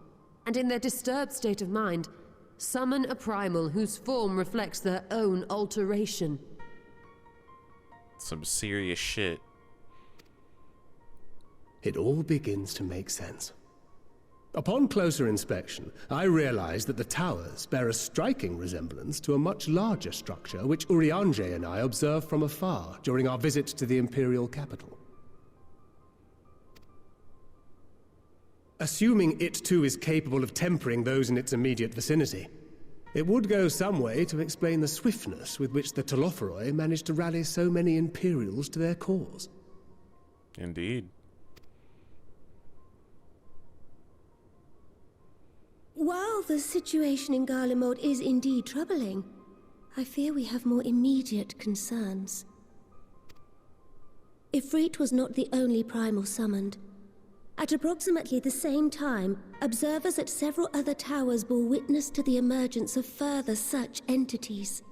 and in their disturbed state of mind, summon a primal whose form reflects their own alteration. Some serious shit. It all begins to make sense. Upon closer inspection, I realized that the towers bear a striking resemblance to a much larger structure which Urianger and I observed from afar during our visit to the Imperial capital. Assuming it too is capable of tempering those in its immediate vicinity, it would go some way to explain the swiftness with which the Telophoroi managed to rally so many Imperials to their cause. Indeed. While the situation in Garlemald is indeed troubling, I fear we have more immediate concerns. Ifrit was not the only primal summoned. At approximately the same time, observers at several other towers bore witness to the emergence of further such entities.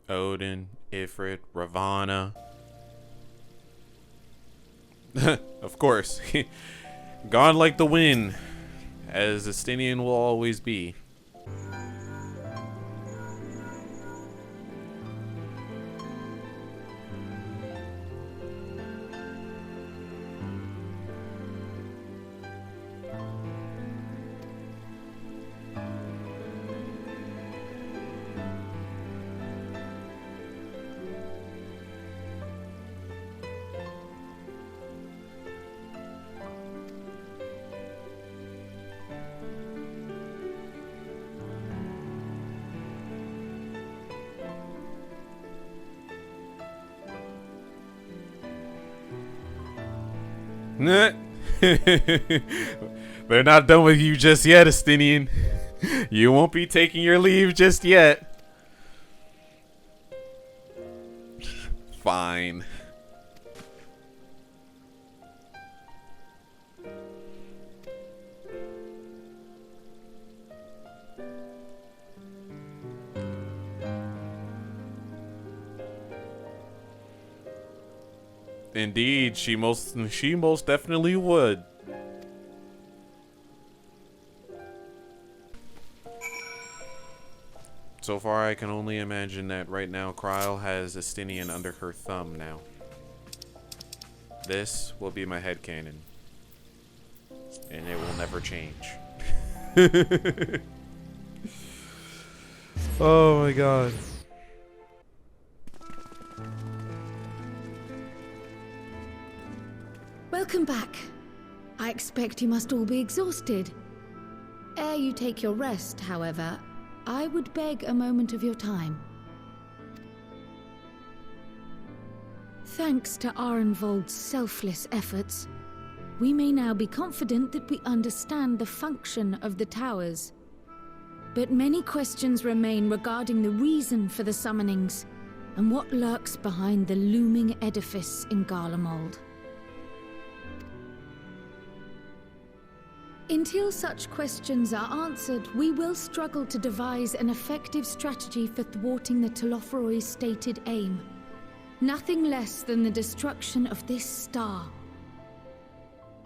Odin, Ifrit, Ravana. Of course. Gone like the wind, as Estinian will always be. They're not done with you just yet, Estinian. You won't be taking your leave just yet. Fine. Indeed, she most definitely would. So far, I can only imagine that right now, Kryl has Estinian under her thumb now. This will be my headcanon. And it will never change. Oh my god. Welcome back. I expect you must all be exhausted. Ere you take your rest, however, I would beg a moment of your time. Thanks to Arenvold's selfless efforts, we may now be confident that we understand the function of the towers. But many questions remain regarding the reason for the summonings, and what lurks behind the looming edifice in Garlemald. Until such questions are answered, we will struggle to devise an effective strategy for thwarting the Telophoroi's stated aim. Nothing less than the destruction of this star.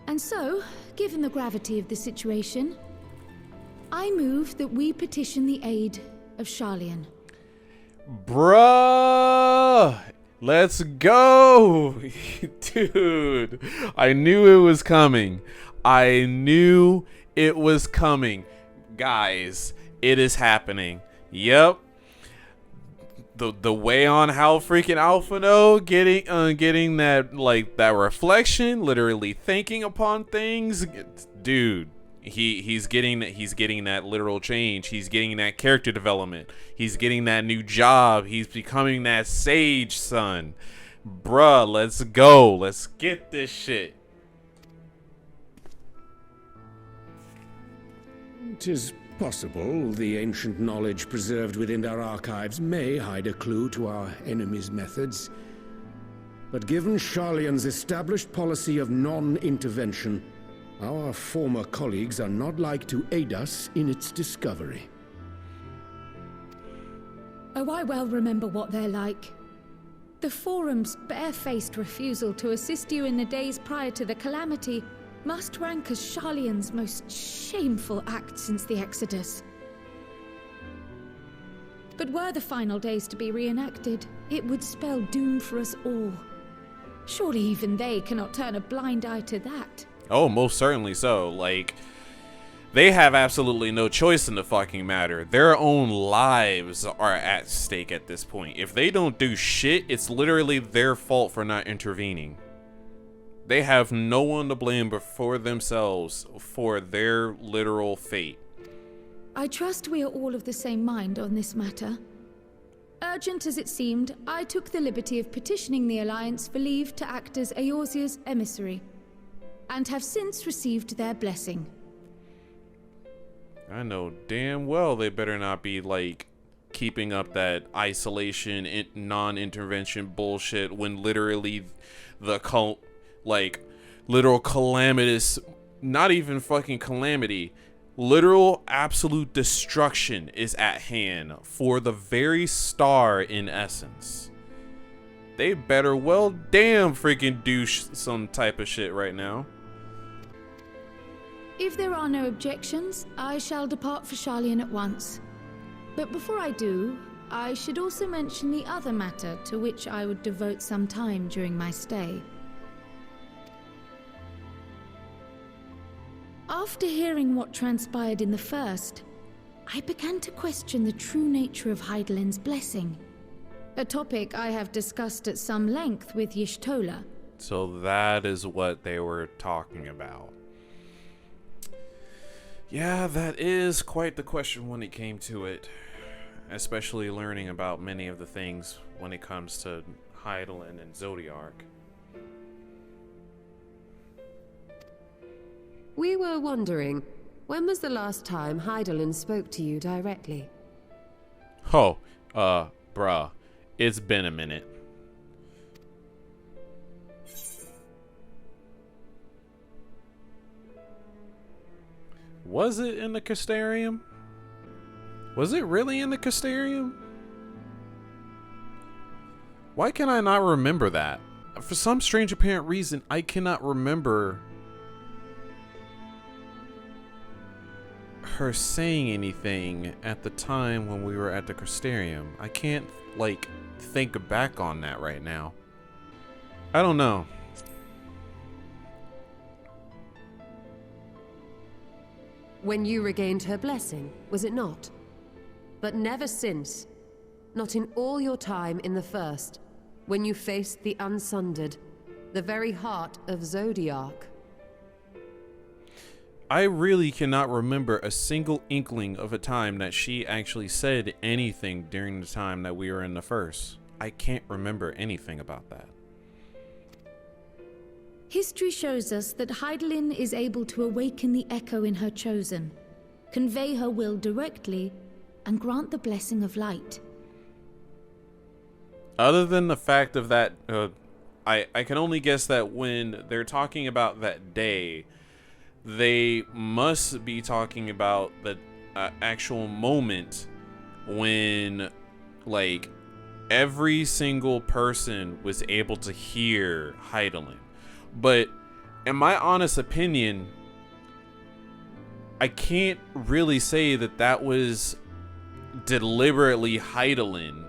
And so, given the gravity of the situation, I move that we petition the aid of Sharlayan. Bruh! Let's go! Dude, I knew it was coming. I knew it was coming. Guys, it is happening. Yep. The way on how freaking Alphino getting that, like, that reflection, literally thinking upon things, dude. He's getting that literal change. He's getting that character development. He's getting that new job. He's becoming that sage son. Bruh, let's go. Let's get this shit. 'Tis possible the ancient knowledge preserved within our archives may hide a clue to our enemy's methods. But given Sharlayan's established policy of non-intervention, our former colleagues are not like to aid us in its discovery. Oh, I well remember what they're like. The Forum's barefaced refusal to assist you in the days prior to the calamity must rank as Sharlayan's most shameful act since the Exodus. But were the final days to be reenacted, it would spell doom for us all. Surely even they cannot turn a blind eye to that. Oh, most certainly so. Like, they have absolutely no choice in the fucking matter. Their own lives are at stake at this point. If they don't do shit, it's literally their fault for not intervening. They have no one to blame but for themselves for their literal fate. I trust we are all of the same mind on this matter. Urgent as it seemed, I took the liberty of petitioning the Alliance for leave to act as Eorzea's emissary, and have since received their blessing. I know damn well they better not be, like, keeping up that isolation, non-intervention bullshit when literally the literal calamitous, not even fucking calamity, literal absolute destruction is at hand for the very star in essence. They better well damn freaking do some type of shit right now. If there are no objections, I shall depart for Sharlayan at once. But before I do, I should also mention the other matter to which I would devote some time during my stay. After hearing what transpired in the first, I began to question the true nature of Hydaelyn's blessing. A topic I have discussed at some length with Y'shtola. So that is what they were talking about. Yeah, that is quite the question when it came to it. Especially learning about many of the things when it comes to Hydaelyn and Zodiark. We were wondering, when was the last time Hydaelyn spoke to you directly? Oh, bruh. It's been a minute. Was it in the Castarium? Was it really in the Castarium? Why can I not remember that? for some strange apparent reason, I cannot remember her saying anything at the time when we were at the Crystarium. I can't, like, think back on that right now. I don't know. When you regained her blessing, was it not? But never since. Not in all your time in the First, when you faced the Unsundered, the very heart of Zodiac. I really cannot remember a single inkling of a time that she actually said anything during the time that we were in the First. I can't remember anything about that. History shows us that Hydaelyn is able to awaken the echo in her chosen, convey her will directly, and grant the blessing of light. Other than the fact of that, I can only guess that when they're talking about that day, they must be talking about the actual moment when, like, every single person was able to hear Hydaelyn. But in my honest opinion, I can't really say that that was deliberately Hydaelyn,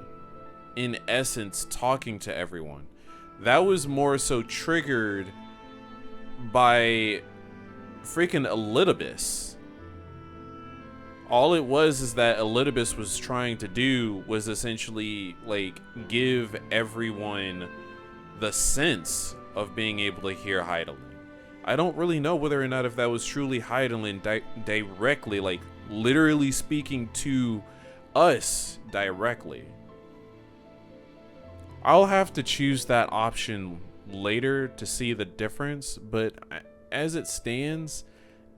in essence, talking to everyone. That was more so triggered by freaking Elidibus. All it was is that Elidibus was trying to do was essentially, like, give everyone the sense of being able to hear Hydaelyn. I don't really know whether or not if that was truly Hydaelyn directly, like literally speaking to us directly. I'll have to choose that option later to see the difference, but as it stands,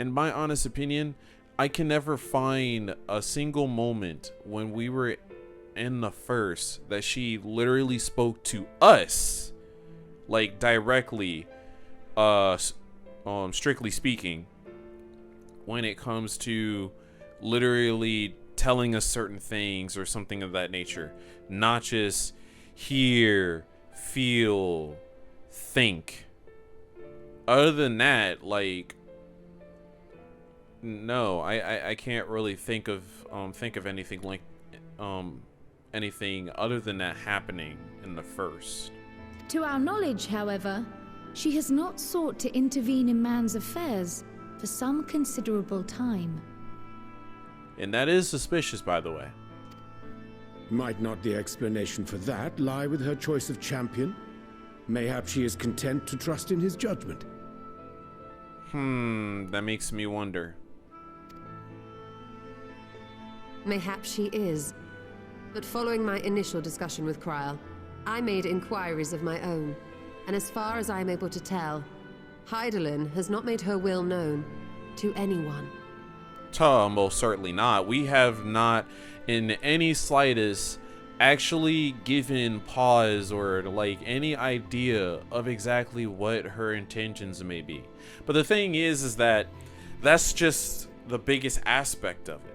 in my honest opinion, I can never find a single moment when we were in the First that she literally spoke to us, like directly, strictly speaking, when it comes to literally telling us certain things or something of that nature, not just hear, feel, think. Other than that, like, no, I can't really think of anything like anything other than that happening in the First. To our knowledge, however, she has not sought to intervene in man's affairs for some considerable time. And that is suspicious, by the way. Might not the explanation for that lie with her choice of champion? Mayhap she is content to trust in his judgment. That makes me wonder. Mayhap she is. But following my initial discussion with Kryl, I made inquiries of my own, and as far as I am able to tell, Hydaelyn has not made her will known to anyone. Most certainly not. We have not, in any slightest, actually given pause or like any idea of exactly what her intentions may be. But the thing is that that's just the biggest aspect of it.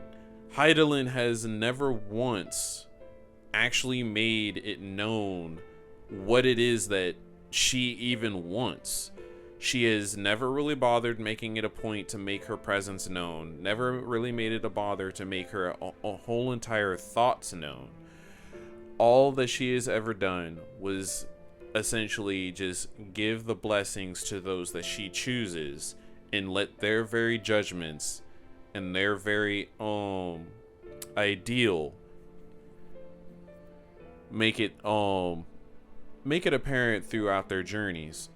Hydaelyn has never once actually made it known what it is that she even wants. She has never really bothered making it a point to make her presence known, never really made it a bother to make her a whole entire thoughts known. All that she has ever done was essentially just give the blessings to those that she chooses and let their very judgments and their very ideal make it apparent throughout their journeys.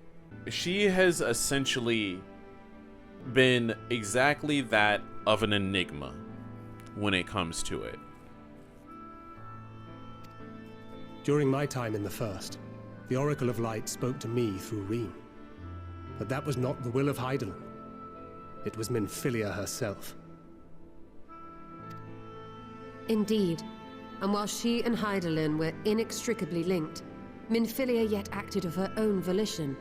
She has essentially been exactly that of an enigma when it comes to it. During my time in the First, the Oracle of Light spoke to me through Reem. But that was not the will of Hydaelyn. It was Minfilia herself. Indeed. And while she and Hydaelyn were inextricably linked, Minfilia yet acted of her own volition.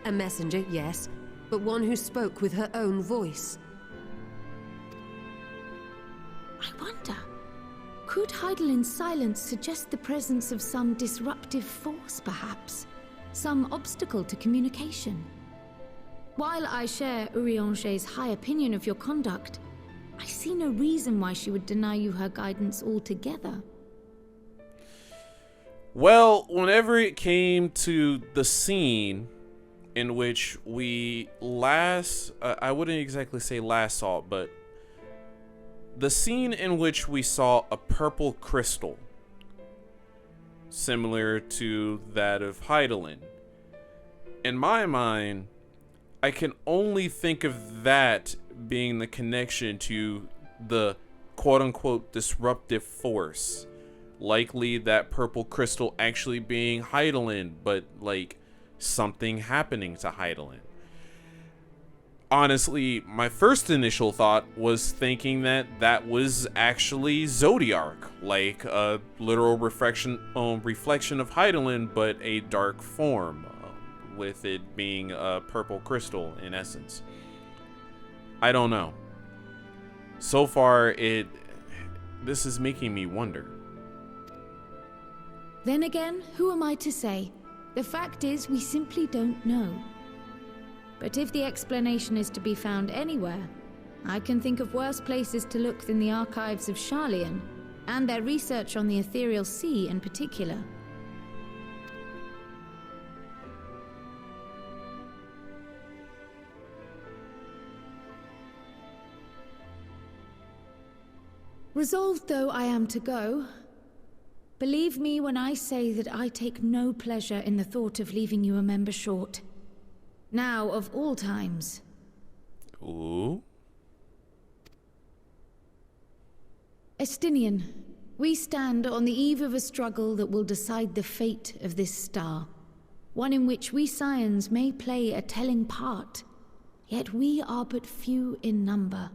A messenger, yes, but one who spoke with her own voice. I wonder, could Hydaelyn's silence suggest the presence of some disruptive force, perhaps? some obstacle to communication. While I share Urianger's high opinion of your conduct, I see no reason why she would deny you her guidance altogether. Well, whenever it came to the scene in which we last, I wouldn't exactly say last saw it, but the scene in which we saw a purple crystal, similar to that of Hydaelyn, in my mind, I can only think of that being the connection to the quote-unquote disruptive force. Likely that purple crystal actually being Hydaelyn, but like something happening to Hydaelyn. Honestly, my first initial thought was thinking that that was actually Zodiark, like a literal reflection of Hydaelyn, but a dark form, with it being a purple crystal in essence. I don't know. So far, this is making me wonder. Then again, who am I to say? The fact is, we simply don't know. But if the explanation is to be found anywhere, I can think of worse places to look than the archives of Sharlayan, and their research on the Ethereal Sea in particular. Resolved though I am to go, believe me when I say that I take no pleasure in the thought of leaving you a member short. Now, of all times. Ooh. Estinian, we stand on the eve of a struggle that will decide the fate of this star. One in which we Scions may play a telling part, yet we are but few in number.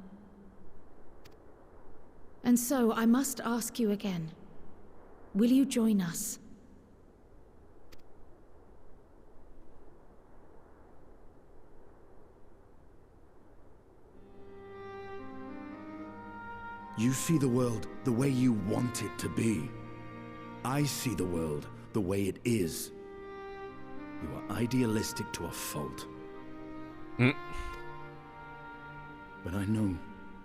And so I must ask you again, will you join us? You see the world the way you want it to be. I see the world the way it is. You are idealistic to a fault. But I know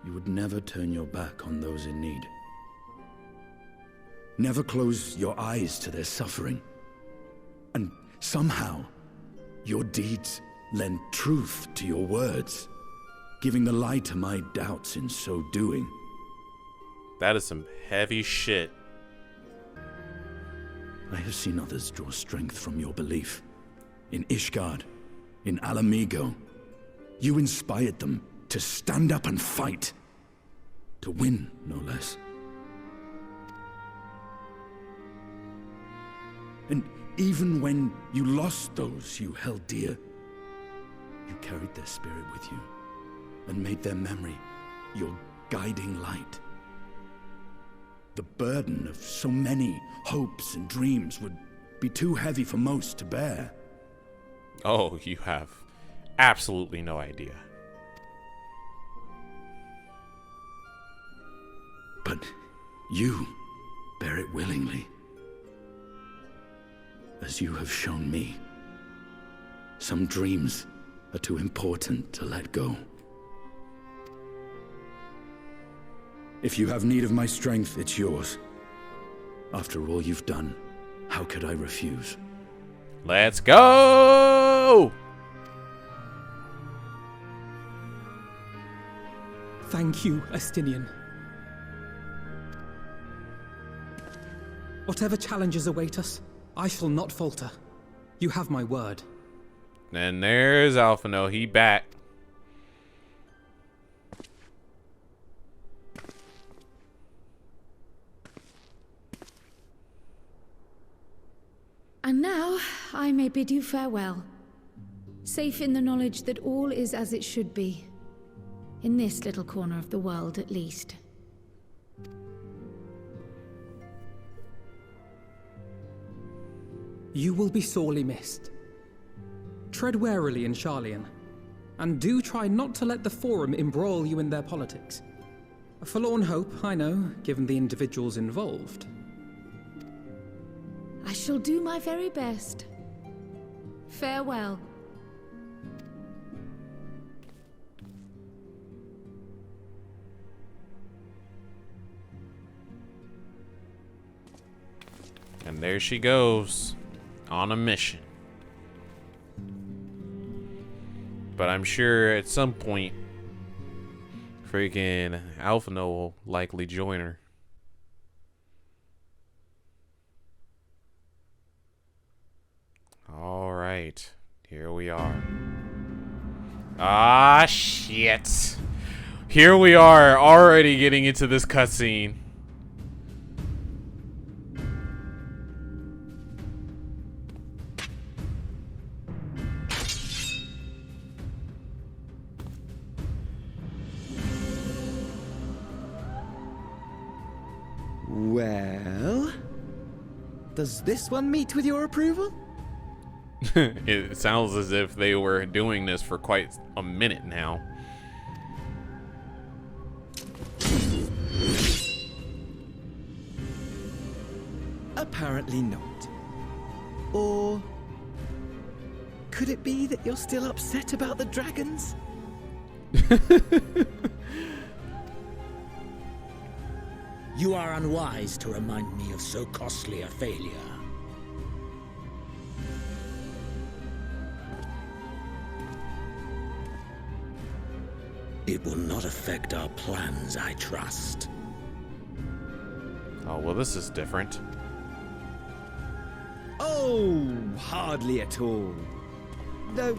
you would never turn your back on those in need. Never close your eyes to their suffering. And somehow, your deeds lend truth to your words, giving the lie to my doubts in so doing. That is some heavy shit. I have seen others draw strength from your belief. In Ishgard, in Alamigo, you inspired them to stand up and fight. To win, no less. And even when you lost those you held dear, you carried their spirit with you and made their memory your guiding light. The burden of so many hopes and dreams would be too heavy for most to bear. Oh, you have absolutely no idea. But you bear it willingly. As you have shown me, some dreams are too important to let go. If you have need of my strength, it's yours. After all you've done, how could I refuse? Let's go! Thank you, Estinian. Whatever challenges await us, I shall not falter. You have my word. And there's Alphino, he back. And now, I may bid you farewell. Safe in the knowledge that all is as it should be. In this little corner of the world, at least. You will be sorely missed. Tread warily in Sharlayan, and do try not to let the Forum embroil you in their politics. A forlorn hope, I know, given the individuals involved. I shall do my very best. Farewell. And there she goes, on a mission. But I'm sure at some point, freaking Alphino will likely join her. Alright, here we are. Ah, shit. Here we are, already getting into this cutscene. Well, does this one meet with your approval? It sounds as if they were doing this for quite a minute now. Apparently not. Or could it be that you're still upset about the dragons? You are unwise to remind me of so costly a failure. It will not affect our plans, I trust. Oh, well, this is different. Oh, hardly at all. Though,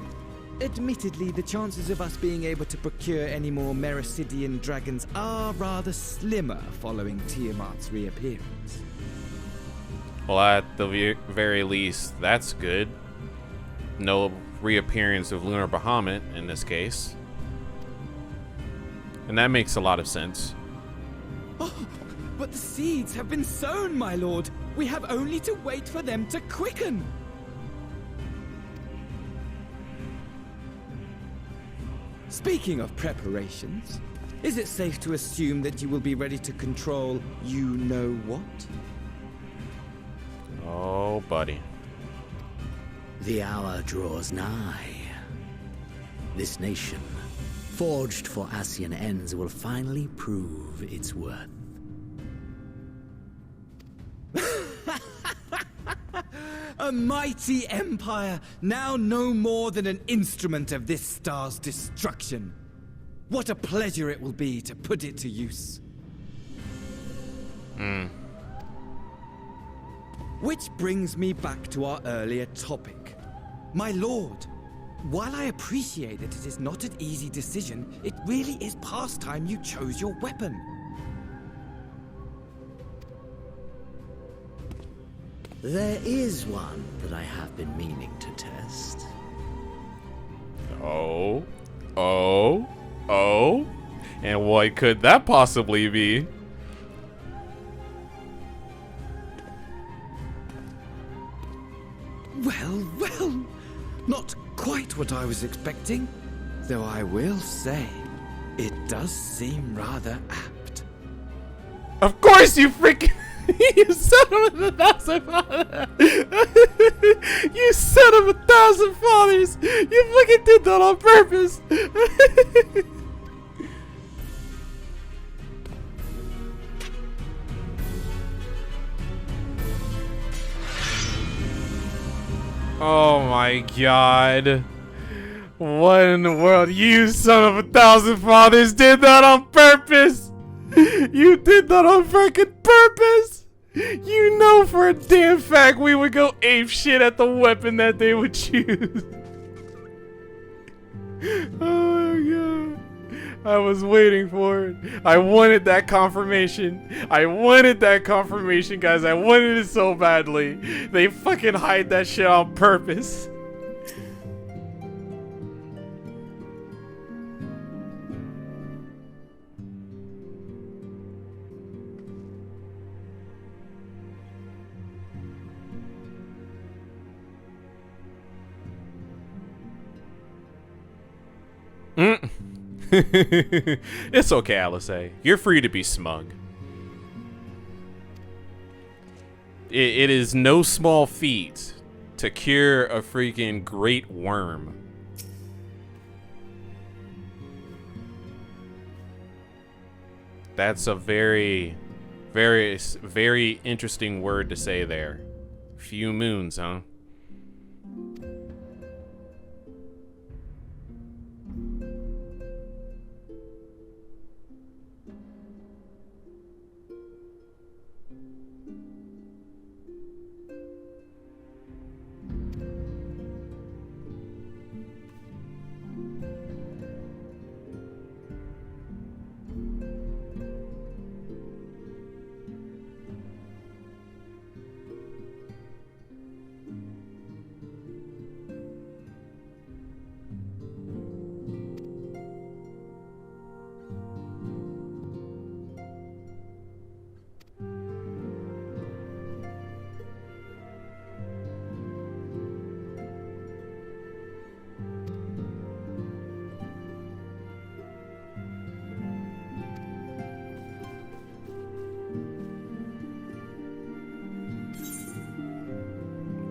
admittedly, the chances of us being able to procure any more Mericidian dragons are rather slimmer following Tiamat's reappearance. Well, at the very least, that's good. No reappearance of Lunar Bahamut in this case. And that makes a lot of sense. Oh, but the seeds have been sown, my lord. We have only to wait for them to quicken. Speaking of preparations, is it safe to assume that you will be ready to control you-know-what? Oh, buddy. The hour draws nigh. This nation, forged for Ascian ends, will finally prove its worth. A mighty empire, now no more than an instrument of this star's destruction. What a pleasure it will be to put it to use. Which brings me back to our earlier topic. My lord, while I appreciate that it is not an easy decision, it really is past time you chose your weapon. There is one that I have been meaning to test. Oh. And what could that possibly be? Well, not quite what I was expecting. Though I will say, it does seem rather apt. Of course you freaking... You son of 1,000 fathers! You son of 1,000 fathers! You fucking did that on purpose! Oh my god. What in the world? You son of 1,000 fathers did that on purpose! You did that on freaking purpose! You know for a damn fact we would go ape shit at the weapon that they would choose. Oh my god. I was waiting for it. I wanted that confirmation. I wanted that confirmation, guys. I wanted it so badly. They fucking hide that shit on purpose. It's okay, Alice. You're free to be smug. It is no small feat to cure a freaking great worm. That's a very, very, very interesting word to say there. Few moons, huh?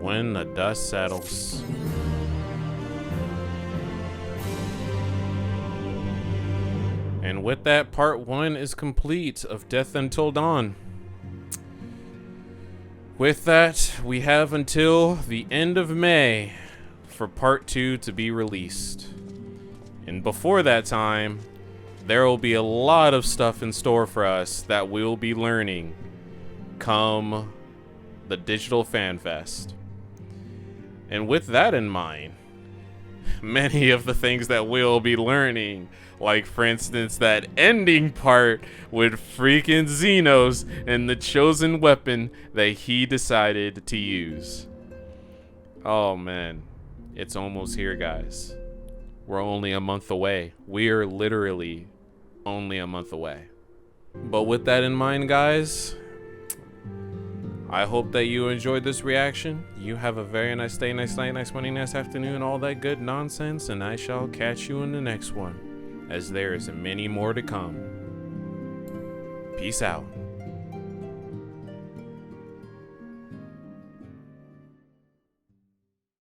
When the dust settles. And with that, part 1 is complete of Death Until Dawn. With that, we have until the end of May for part 2 to be released. And before that time, there will be a lot of stuff in store for us that we'll be learning come the Digital Fan Fest. And with that in mind, many of the things that we'll be learning, like for instance that ending part with freaking Xenos and the chosen weapon that he decided to use. Oh man, it's almost here, guys. We're only a month away. We are literally only a month away. But with that in mind, guys, I hope that you enjoyed this reaction. You have a very nice day, nice night, nice morning, nice afternoon, all that good nonsense, and I shall catch you in the next one, as there is many more to come. Peace out.